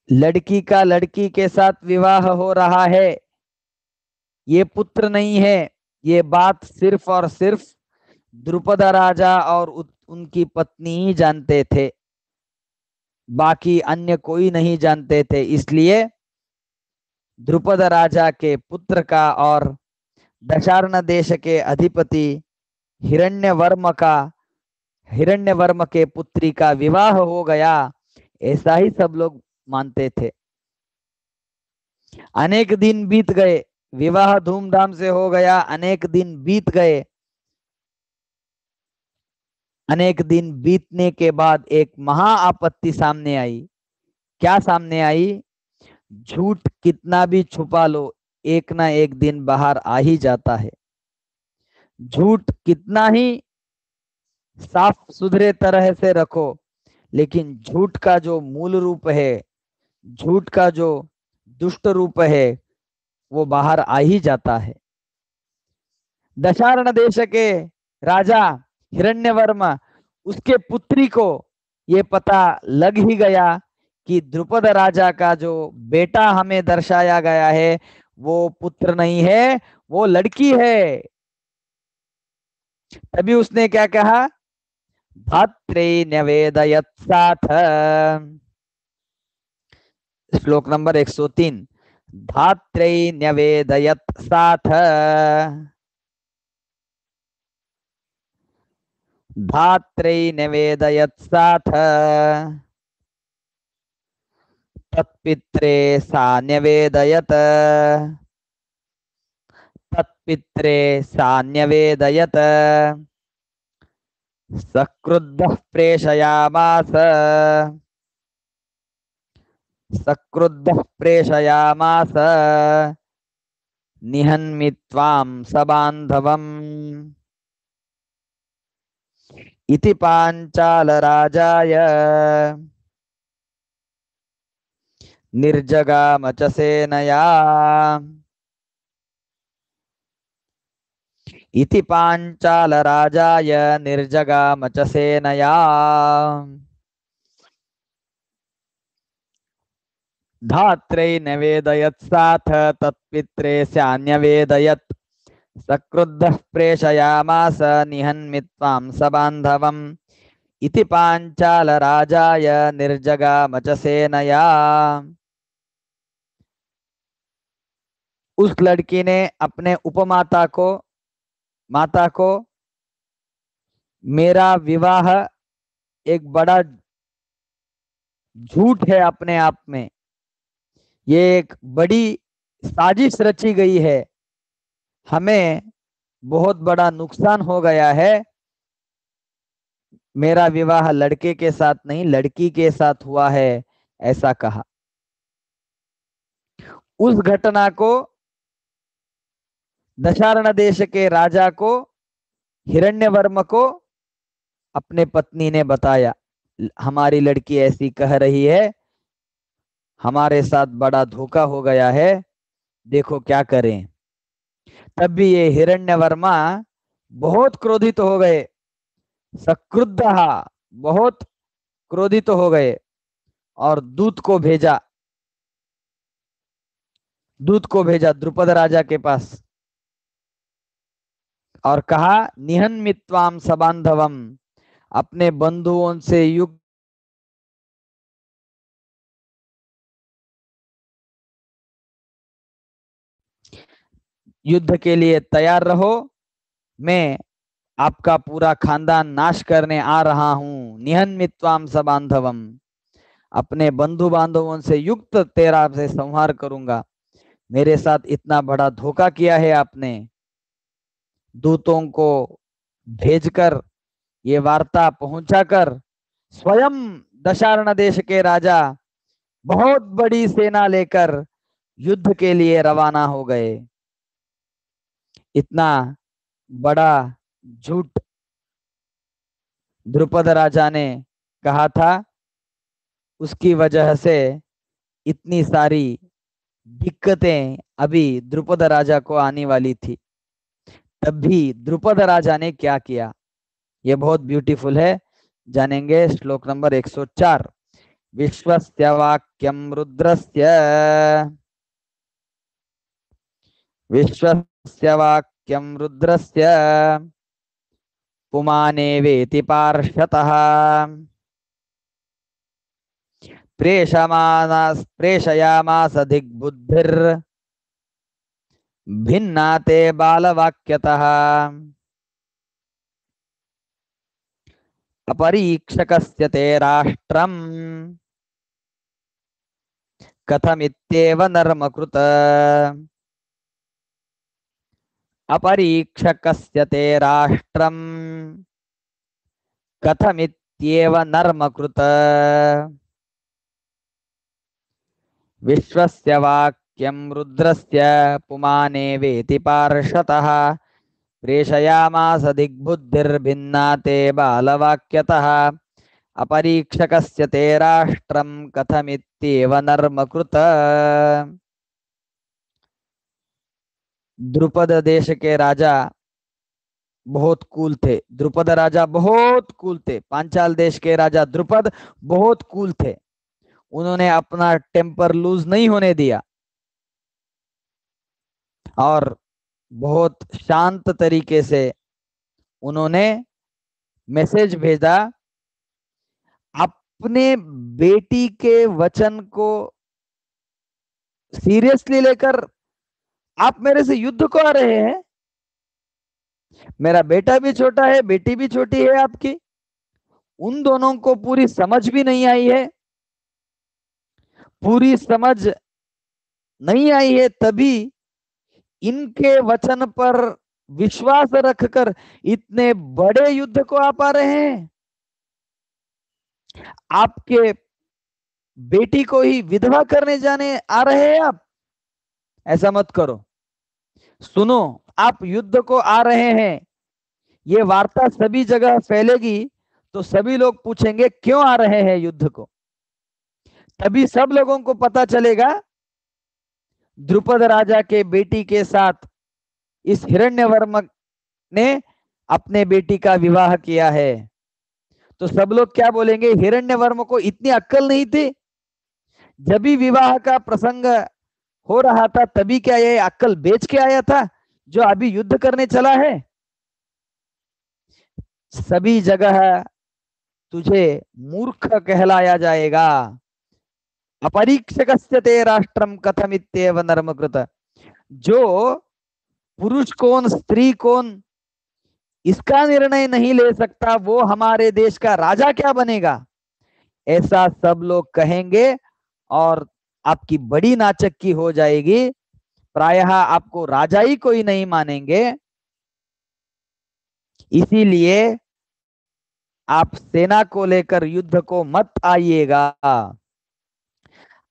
लड़की का लड़की के साथ विवाह हो रहा है, ये पुत्र नहीं है। ये बात सिर्फ और सिर्फ द्रुपद राजा और उनकी पत्नी ही जानते थे, बाकी अन्य कोई नहीं जानते थे। इसलिए द्रुपद राजा के पुत्र का और दशार्ण देश के अधिपति हिरण्यवर्म के पुत्री का विवाह हो गया, ऐसा ही सब लोग मानते थे। अनेक दिन बीत गए, विवाह धूमधाम से हो गया। अनेक दिन बीत गए। अनेक दिन बीतने के बाद एक महा आपत्ति सामने आई। क्या सामने आई? झूठ कितना भी छुपा लो, एक ना एक दिन बाहर आ ही जाता है। झूठ कितना ही साफ सुथरे तरह से रखो, लेकिन झूठ का जो मूल रूप है, झूठ का जो दुष्ट रूप है, वो बाहर आ ही जाता है। दशारण देश के राजा हिरण्यवर्मा, उसके पुत्री को ये पता लग ही गया कि द्रुपद राजा का जो बेटा हमें दर्शाया गया है वो पुत्र नहीं है, वो लड़की है। तभी उसने क्या कहा, धात्रे न्यवेदयत्साथ, श्लोक नंबर 103, धात्रे न्यवेदयत्साथ, धात्रे न्यवेदयत्साथ तत्पित्रे सा न्यवेदयत, तत्पित्रे सा न्यवेदयत, सक्रुद्धः प्रेषयामास, सक्रुद्धः प्रेषयामास निहन्मित्वां सबान्धवम् इति पाञ्चालराजाय निर्जगाम च सेनया, इति पाञ्चालराजाय निर्जगाम च सेनया। धात्रे नवेदयत्साथ तत्पित्रे स्यान्यवेदयत्, सक्रुद्धः प्रेषयामास निहन्मित्वां सबान्धवम् इति पाञ्चालराजाय निर्जगाम च सेनया। उस लड़की ने अपने उपमाता को, माता को, मेरा विवाह एक बड़ा झूठ है अपने आप में, ये एक बड़ी साजिश रची गई है, हमें बहुत बड़ा नुकसान हो गया है, मेरा विवाह लड़के के साथ नहीं लड़की के साथ हुआ है, ऐसा कहा। उस घटना को दशारण देश के राजा को, हिरण्यवर्म को अपने पत्नी ने बताया, हमारी लड़की ऐसी कह रही है, हमारे साथ बड़ा धोखा हो गया है, देखो क्या करें। तब भी ये हिरण्यवर्मा बहुत क्रोधित हो गए, सक्रुद्ध, बहुत क्रोधित हो गए, और दूत को भेजा, दूत को भेजा द्रुपद राजा के पास और कहा, निहन्मित्वाम सबान्धवम, अपने बंधुओं से युक्त युद्ध के लिए तैयार रहो, मैं आपका पूरा खानदान नाश करने आ रहा हूं। निहन्मित्वाम सबान्धवम, अपने बंधु बांधवों से युक्त तेरा से संहार करूंगा, मेरे साथ इतना बड़ा धोखा किया है आपने। दूतों को भेजकर ये वार्ता पहुंचाकर स्वयं दशारण देश के राजा बहुत बड़ी सेना लेकर युद्ध के लिए रवाना हो गए। इतना बड़ा झूठ द्रुपद राजा ने कहा था, उसकी वजह से इतनी सारी दिक्कतें अभी द्रुपद राजा को आने वाली थी। तब भी द्रुपद राजा ने क्या किया, ये बहुत ब्यूटीफुल है, जानेंगे। श्लोक नंबर 104, विश्वस्य वाक्यम रुद्रस्य, विश्वस्य वाक्यम रुद्रस्य पुमाने वेति पार्श्वतः, प्रेषयामास दिग्बुद्धिर भिन्ना ते बालवाक्यतः, अपरीक्षकस्य ते राष्ट्रम् कथमित्येव नर्मकृत, अपरीक्षकस्य ते राष्ट्रम् कथमित्येव नर्मकृत, विश्वस्य वाक्यं रुद्रस्य पुमाने वेति पार्श्वतः, प्रेषयामास दिग्बुद्धिर्भिन्ना ते बालवाक्यतः, अपरीक्षकस्य ते राष्ट्रं कथमित्येव नर्मकृत। द्रुपद देश के राजा बहुत कूल थे। द्रुपद राजा बहुत कूल थे। पांचाल देश के राजा द्रुपद बहुत कूल थे। उन्होंने अपना टेम्पर लूज नहीं होने दिया और बहुत शांत तरीके से उन्होंने मैसेज भेजा, अपने बेटी के वचन को सीरियसली लेकर आप मेरे से युद्ध को आ रहे हैं। मेरा बेटा भी छोटा है, बेटी भी छोटी है आपकी, उन दोनों को पूरी समझ भी नहीं आई है, पूरी समझ नहीं आई है, तभी इनके वचन पर विश्वास रखकर इतने बड़े युद्ध को आप आ रहे हैं। आपके बेटी को ही विधवा करने जाने आ रहे हैं आप। ऐसा मत करो। सुनो, आप युद्ध को आ रहे हैं, ये वार्ता सभी जगह फैलेगी तो सभी लोग पूछेंगे क्यों आ रहे हैं युद्ध को। तभी सब लोगों को पता चलेगा द्रुपद राजा के बेटी के साथ इस हिरण्यवर्म ने अपने बेटी का विवाह किया है। तो सब लोग क्या बोलेंगे, हिरण्यवर्म को इतनी अक्ल नहीं थी? जब भी विवाह का प्रसंग हो रहा था तभी क्या ये अक्ल बेच के आया था जो अभी युद्ध करने चला है? सभी जगह तुझे मूर्ख कहलाया जाएगा। अपरीक्षकस्य ते राष्ट्रम कथमित्येव नर्मकृत। जो पुरुष कौन स्त्री कौन इसका निर्णय नहीं ले सकता वो हमारे देश का राजा क्या बनेगा, ऐसा सब लोग कहेंगे और आपकी बड़ी नाचक्की हो जाएगी। प्रायः आपको राजा ही कोई नहीं मानेंगे। इसीलिए आप सेना को लेकर युद्ध को मत आइएगा।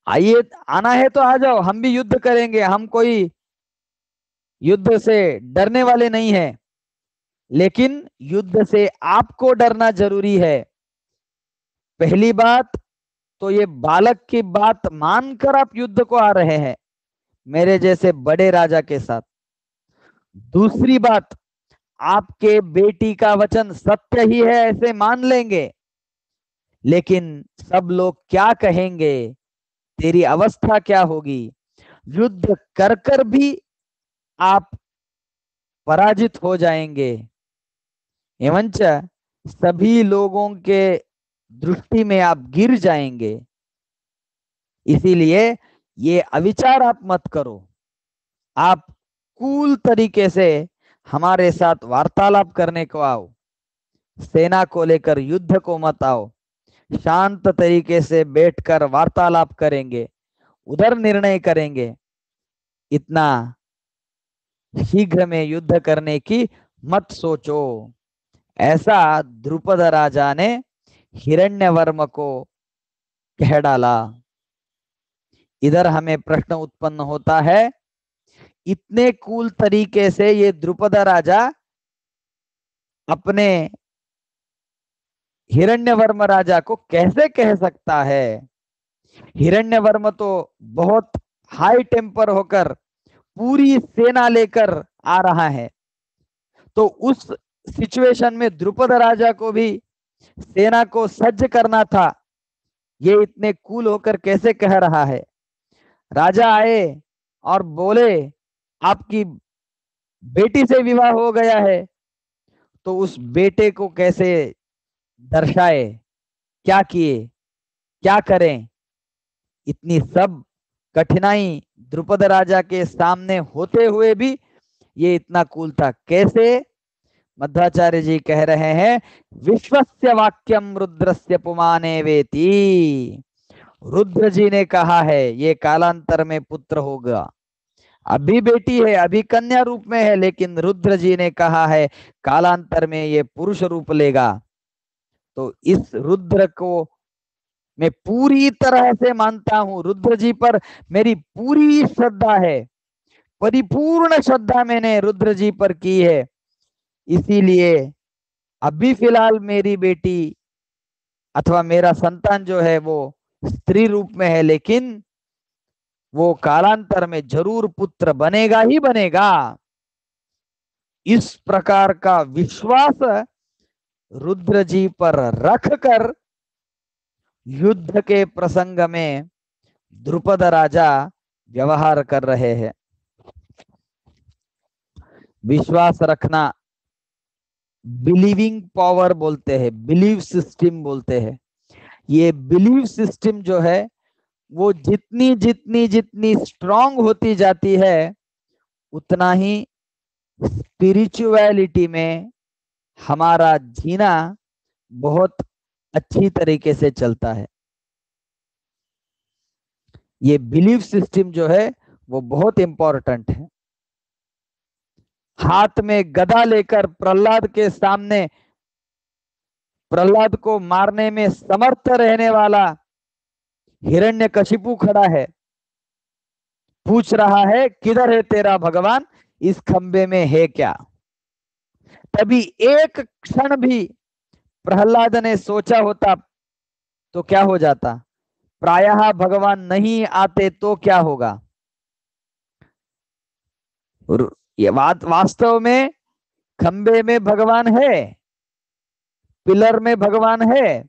आइए, आना है तो आ जाओ, हम भी युद्ध करेंगे, हम कोई युद्ध से डरने वाले नहीं हैं, लेकिन युद्ध से आपको डरना जरूरी है। पहली बात तो ये बालक की बात मानकर आप युद्ध को आ रहे हैं मेरे जैसे बड़े राजा के साथ। दूसरी बात, आपके बेटी का वचन सत्य ही है ऐसे मान लेंगे, लेकिन सब लोग क्या कहेंगे, तेरी अवस्था क्या होगी। युद्ध कर कर भी आप पराजित हो जाएंगे एवंच सभी लोगों के दृष्टि में आप गिर जाएंगे। इसीलिए ये अविचार आप मत करो। आप कूल तरीके से हमारे साथ वार्तालाप करने को आओ। सेना को लेकर युद्ध को मत आओ। शांत तरीके से बैठकर वार्तालाप करेंगे, उधर निर्णय करेंगे। इतना शीघ्र में युद्ध करने की मत सोचो। ऐसा द्रुपद राजा ने हिरण्यवर्म को कह डाला। इधर हमें प्रश्न उत्पन्न होता है, इतने कूल तरीके से ये द्रुपद राजा अपने हिरण्यवर्म राजा को कैसे कह सकता है? हिरण्यवर्म तो बहुत हाई टेम्पर होकर पूरी सेना लेकर आ रहा है, तो उस सिचुएशन में द्रुपद राजा को भी सेना को सज्ज करना था। ये इतने कूल होकर कैसे कह रहा है? राजा आए और बोले आपकी बेटी से विवाह हो गया है, तो उस बेटे को कैसे दर्शाए, क्या किए, क्या करें? इतनी सब कठिनाई द्रुपद राजा के सामने होते हुए भी ये इतना कूल था। कैसे? मध्वाचार्य जी कह रहे हैं, विश्वस्य वाक्यम रुद्रस्य पुमाने वेति। रुद्र जी ने कहा है ये कालांतर में पुत्र होगा। अभी बेटी है, अभी कन्या रूप में है, लेकिन रुद्र जी ने कहा है कालांतर में ये पुरुष रूप लेगा। तो इस रुद्र को मैं पूरी तरह से मानता हूं। रुद्र जी पर मेरी पूरी श्रद्धा है, परिपूर्ण श्रद्धा मैंने रुद्र जी पर की है। इसीलिए अभी फिलहाल मेरी बेटी अथवा मेरा संतान जो है वो स्त्री रूप में है, लेकिन वो कालांतर में जरूर पुत्र बनेगा ही बनेगा। इस प्रकार का विश्वास रुद्र जी पर रखकर युद्ध के प्रसंग में द्रुपद राजा व्यवहार कर रहे हैं। विश्वास रखना बिलीविंग पावर बोलते हैं, बिलीव सिस्टम बोलते हैं। ये बिलीव सिस्टम जो है वो जितनी जितनी जितनी स्ट्रांग होती जाती है उतना ही स्पिरिचुअलिटी में हमारा जीना बहुत अच्छी तरीके से चलता है। ये बिलीफ सिस्टम जो है वो बहुत इंपॉर्टेंट है। हाथ में गदा लेकर प्रहलाद के सामने प्रहलाद को मारने में समर्थ रहने वाला हिरण्यकशिपु खड़ा है, पूछ रहा है किधर है तेरा भगवान, इस खंबे में है क्या। तभी एक क्षण भी प्रहलाद ने सोचा होता तो क्या हो जाता, प्रायः भगवान नहीं आते तो क्या होगा। ये वास्तव में खंबे में भगवान है, पिलर में भगवान है,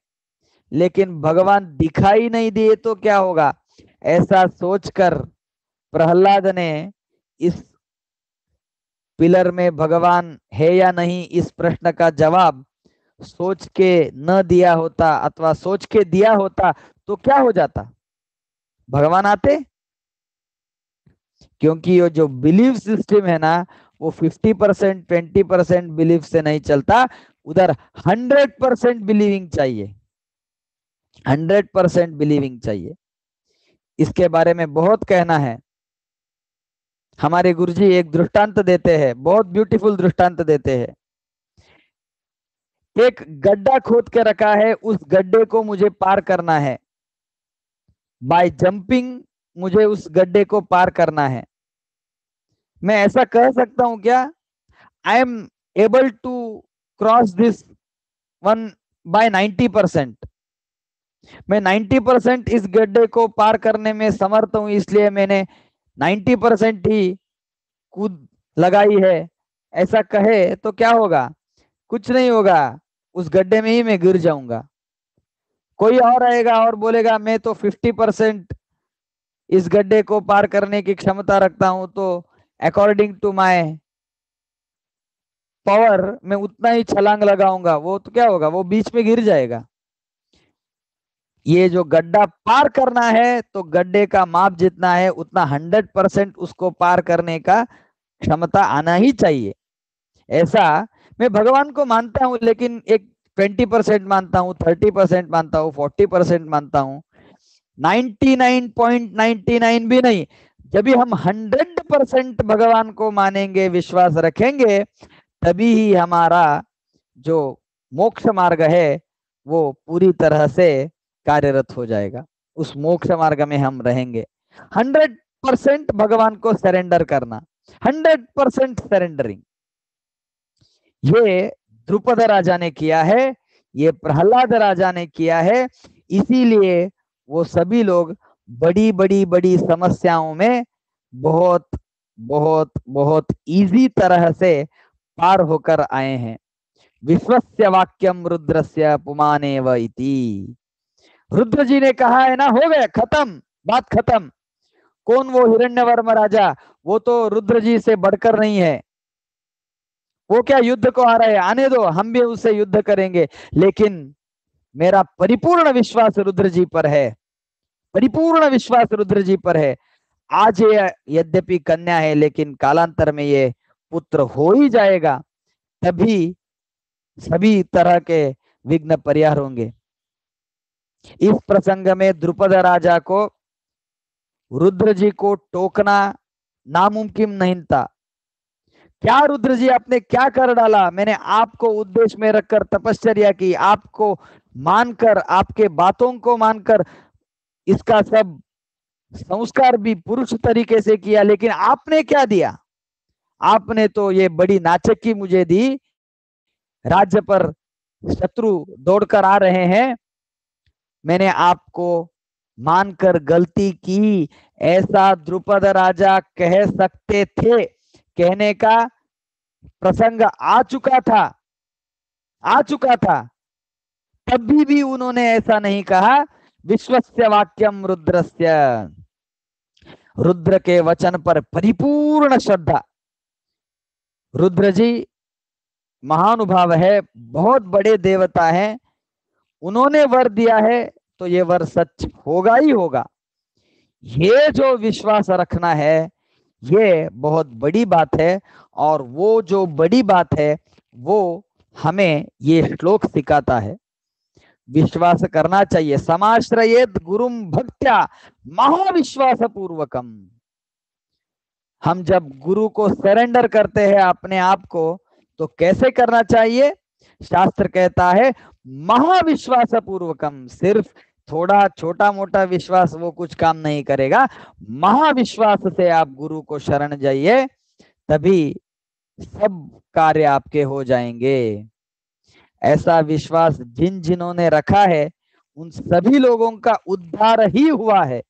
लेकिन भगवान दिखाई नहीं दिए तो क्या होगा। ऐसा सोचकर प्रहलाद ने इस पिलर में भगवान है या नहीं इस प्रश्न का जवाब सोच के न दिया होता अथवा सोच के दिया होता तो क्या हो जाता, भगवान आते। क्योंकि ये जो बिलीफ सिस्टम है ना वो 50% 20% बिलीफ से नहीं चलता, उधर 100% बिलीविंग चाहिए, 100% बिलीविंग चाहिए। इसके बारे में बहुत कहना है। हमारे गुरुजी एक दृष्टांत देते हैं, बहुत ब्यूटीफुल दृष्टांत देते हैं। एक गड्ढा खोद के रखा है, उस गड्ढे को मुझे पार करना है, बाय जंपिंग मुझे उस गड्ढे को पार करना है। मैं ऐसा कह सकता हूं क्या, I am able to cross this one by 90%। मैं 90% इस गड्ढे को पार करने में समर्थ हूं, इसलिए मैंने 90% ही कूद लगाई है, ऐसा कहे तो क्या होगा, कुछ नहीं होगा, उस गड्ढे में ही मैं गिर जाऊंगा। कोई और आएगा और बोलेगा मैं तो 50% इस गड्ढे को पार करने की क्षमता रखता हूं, तो अकॉर्डिंग टू माय पावर मैं उतना ही छलांग लगाऊंगा, वो तो क्या होगा, वो बीच में गिर जाएगा। ये जो गड्ढा पार करना है तो गड्ढे का माप जितना है उतना 100% उसको पार करने का क्षमता आना ही चाहिए। ऐसा मैं भगवान को मानता हूं, लेकिन एक 20% मानता हूं, 30% मानता हूं, 40% मानता हूं, 99.99 भी नहीं। जब भी हम 100% भगवान को मानेंगे, विश्वास रखेंगे, तभी ही हमारा जो मोक्ष मार्ग है वो पूरी तरह से कार्यरत हो जाएगा, उस मोक्ष मार्ग में हम रहेंगे। 100% भगवान को सरेंडर करना, 100% सरेंडरिंग, ये द्रुपद राजा ने किया है, ये प्रहलाद राजा ने किया है। इसीलिए वो सभी लोग बड़ी बड़ी बड़ी समस्याओं में बहुत बहुत बहुत इजी तरह से पार होकर आए हैं। विश्वस्य वाक्यम रुद्रस्य पुमानेव इति। रुद्र जी ने कहा है ना, हो गया, खत्म, बात खत्म। कौन वो हिरण्यवर्म राजा, वो तो रुद्र जी से बढ़कर नहीं है। वो क्या युद्ध को आ रहा है, आने दो, हम भी उससे युद्ध करेंगे, लेकिन मेरा परिपूर्ण विश्वास रुद्र जी पर है, परिपूर्ण विश्वास रुद्र जी पर है। आज ये यद्यपि कन्या है, लेकिन कालांतर में ये पुत्र हो ही जाएगा, तभी सभी तरह के विघ्न परिहार होंगे। इस प्रसंग में द्रुपद राजा को रुद्र जी को टोकना नामुमकिन नहीं था। क्या रुद्र जी आपने क्या कर डाला, मैंने आपको उद्देश्य में रखकर तपश्चर्या की, आपको मानकर, आपके बातों को मानकर इसका सब संस्कार भी पुरुष तरीके से किया, लेकिन आपने क्या दिया, आपने तो ये बड़ी नाचक्की मुझे दी। राज्य पर शत्रु दौड़कर आ रहे हैं, मैंने आपको मानकर गलती की, ऐसा द्रुपद राजा कह सकते थे। कहने का प्रसंग आ चुका था, तब भी उन्होंने ऐसा नहीं कहा विश्वस्य वाक्यम रुद्रस्य, रुद्र के वचन पर परिपूर्ण श्रद्धा। रुद्र जी महानुभाव है, बहुत बड़े देवता हैं, उन्होंने वर दिया है तो ये वर सच होगा ही होगा। ये जो विश्वास रखना है ये बहुत बड़ी बात है, और वो जो बड़ी बात है वो हमें ये श्लोक सिखाता है। विश्वास करना चाहिए। समाश्रयेत गुरुम भक्त्या महाविश्वास पूर्वकम। हम जब गुरु को सरेंडर करते हैं अपने आप को, तो कैसे करना चाहिए? शास्त्र कहता है महाविश्वास पूर्वकम। सिर्फ थोड़ा छोटा मोटा विश्वास वो कुछ काम नहीं करेगा, महाविश्वास से आप गुरु को शरण जाइए, तभी सब कार्य आपके हो जाएंगे। ऐसा विश्वास जिन जिन्होंने रखा है उन सभी लोगों का उद्धार ही हुआ है।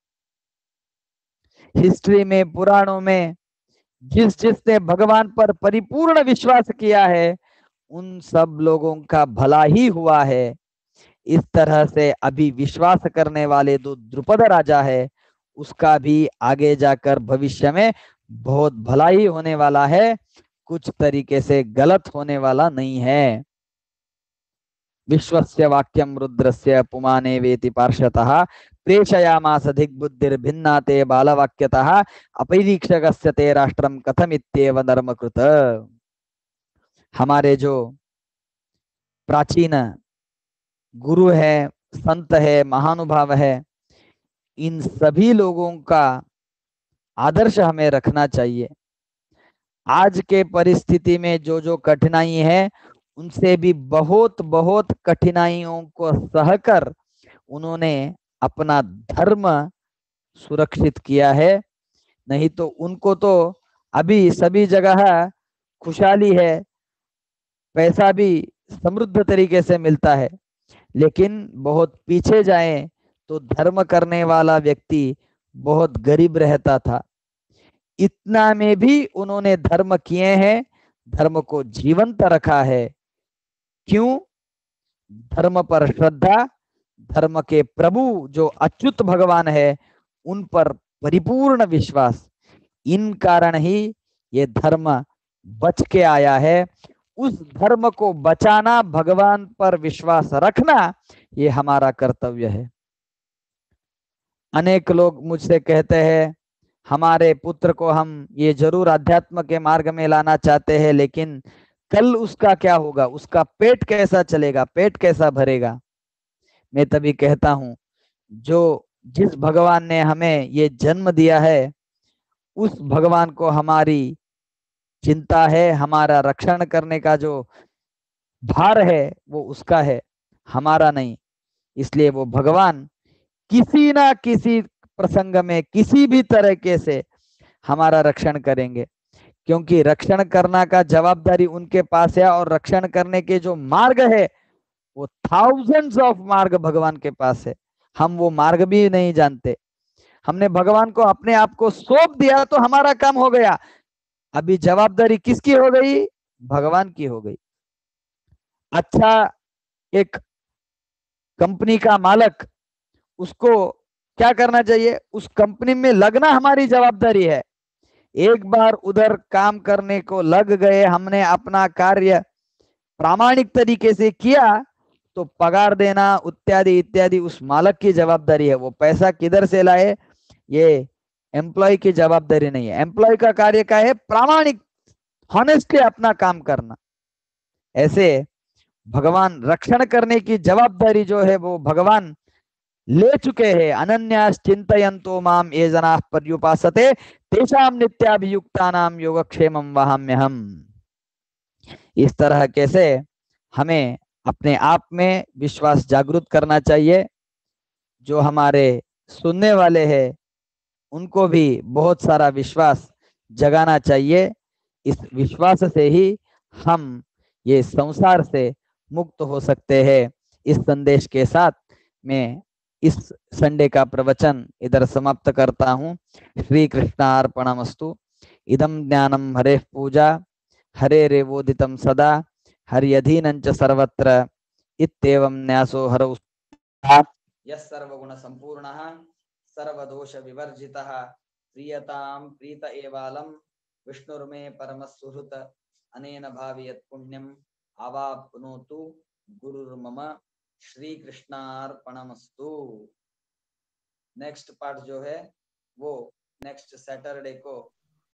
हिस्ट्री में, पुराणों में जिसने भगवान पर परिपूर्ण विश्वास किया है उन सब लोगों का भला ही हुआ है। इस तरह से अभी विश्वास करने वाले जो द्रुपद राजा है उसका भी आगे जाकर भविष्य में बहुत भला ही होने वाला है, कुछ तरीके से गलत होने वाला नहीं है। विश्वस्य वाक्यम रुद्रस्य पुमाने वेति पार्श्वतः प्रेषयामास दिग्बुद्धिर्भिन्ना ते बालवाक्यतः अपरीक्षकस्य ते राष्ट्रम कथमित्येव नर्मकृत। हमारे जो प्राचीन गुरु है, संत है, महानुभाव है, इन सभी लोगों का आदर्श हमें रखना चाहिए। आज के परिस्थिति में जो जो कठिनाई है उनसे भी बहुत बहुत कठिनाइयों को सहकर उन्होंने अपना धर्म सुरक्षित किया है। नहीं तो उनको तो अभी सभी जगह खुशहाली है, पैसा भी समृद्ध तरीके से मिलता है, लेकिन बहुत पीछे जाएं तो धर्म करने वाला व्यक्ति बहुत गरीब रहता था। इतना में भी उन्होंने धर्म किए हैं, धर्म को जीवंत रखा है। क्यों? धर्म पर श्रद्धा, धर्म के प्रभु जो अच्युत भगवान है उन पर परिपूर्ण विश्वास, इन कारण ही ये धर्म बच के आया है। उस धर्म को बचाना, भगवान पर विश्वास रखना, ये हमारा कर्तव्य है। अनेक लोग मुझसे कहते हैं हमारे पुत्र को हम ये जरूर अध्यात्म के मार्ग में लाना चाहते हैं, लेकिन कल उसका क्या होगा, उसका पेट कैसा चलेगा, पेट कैसा भरेगा। मैं तभी कहता हूं जो जिस भगवान ने हमें ये जन्म दिया है उस भगवान को हमारी चिंता है, हमारा रक्षण करने का जो भार है वो उसका है, हमारा नहीं। इसलिए वो भगवान किसी ना किसी प्रसंग में किसी भी तरीके से हमारा रक्षण करेंगे, क्योंकि रक्षण करना का जवाबदारी उनके पास है, और रक्षण करने के जो मार्ग है वो थाउजेंड्स ऑफ मार्ग भगवान के पास है। हम वो मार्ग भी नहीं जानते। हमने भगवान को अपने आप को सौंप दिया तो हमारा काम हो गया। अभी जवाबदारी किसकी हो गई? भगवान की हो गई। अच्छा, एक कंपनी का मालक, उसको क्या करना चाहिए? उस कंपनी में लगना हमारी जवाबदारी है। एक बार उधर काम करने को लग गए, हमने अपना कार्य प्रामाणिक तरीके से किया, तो पगार देना इत्यादि इत्यादि उस मालक की जवाबदारी है। वो पैसा किधर से लाए, ये एम्प्लॉय की जवाबदारी नहीं है। एम्प्लॉय का कार्य क्या है? प्रामाणिक, हॉनेस्टली अपना काम करना। ऐसे भगवान रक्षण करने की जवाबदारी जो है वो भगवान ले चुके हैं। अनन्यास चिंतयन्तो माम ये जनाः पर्युपासते तेषां नित्याभियुक्तानां योगक्षेमं वहाम्यहम्। इस तरह कैसे हमें अपने आप में विश्वास जागृत करना चाहिए। जो हमारे सुनने वाले हैं उनको भी बहुत सारा विश्वास जगाना चाहिए। इस विश्वास से ही हम ये संसार से मुक्त हो सकते हैं। इस संदेश के साथ मैं इस संडे का प्रवचन इधर समाप्त करता हूँ। श्री कृष्णार्पणमस्तु। इदम ज्ञानम हरे पूजा हरेरेवोदितं सदा हर्यधीनं च सर्वत्र इत्येवं न्यासो हरौ यः सर्वगुण संपूर्णः सर्वदोष विवर्जितः प्रियतां प्रीत एवालं विष्णुर्मे परमसुहृत् अनेन भावि यत् पुण्यम् आवाप्नोतु गुरुर्मम श्री कृष्णार्पणमस्तु। नेक्स्ट पार्ट जो है वो नेक्स्ट सैटरडे को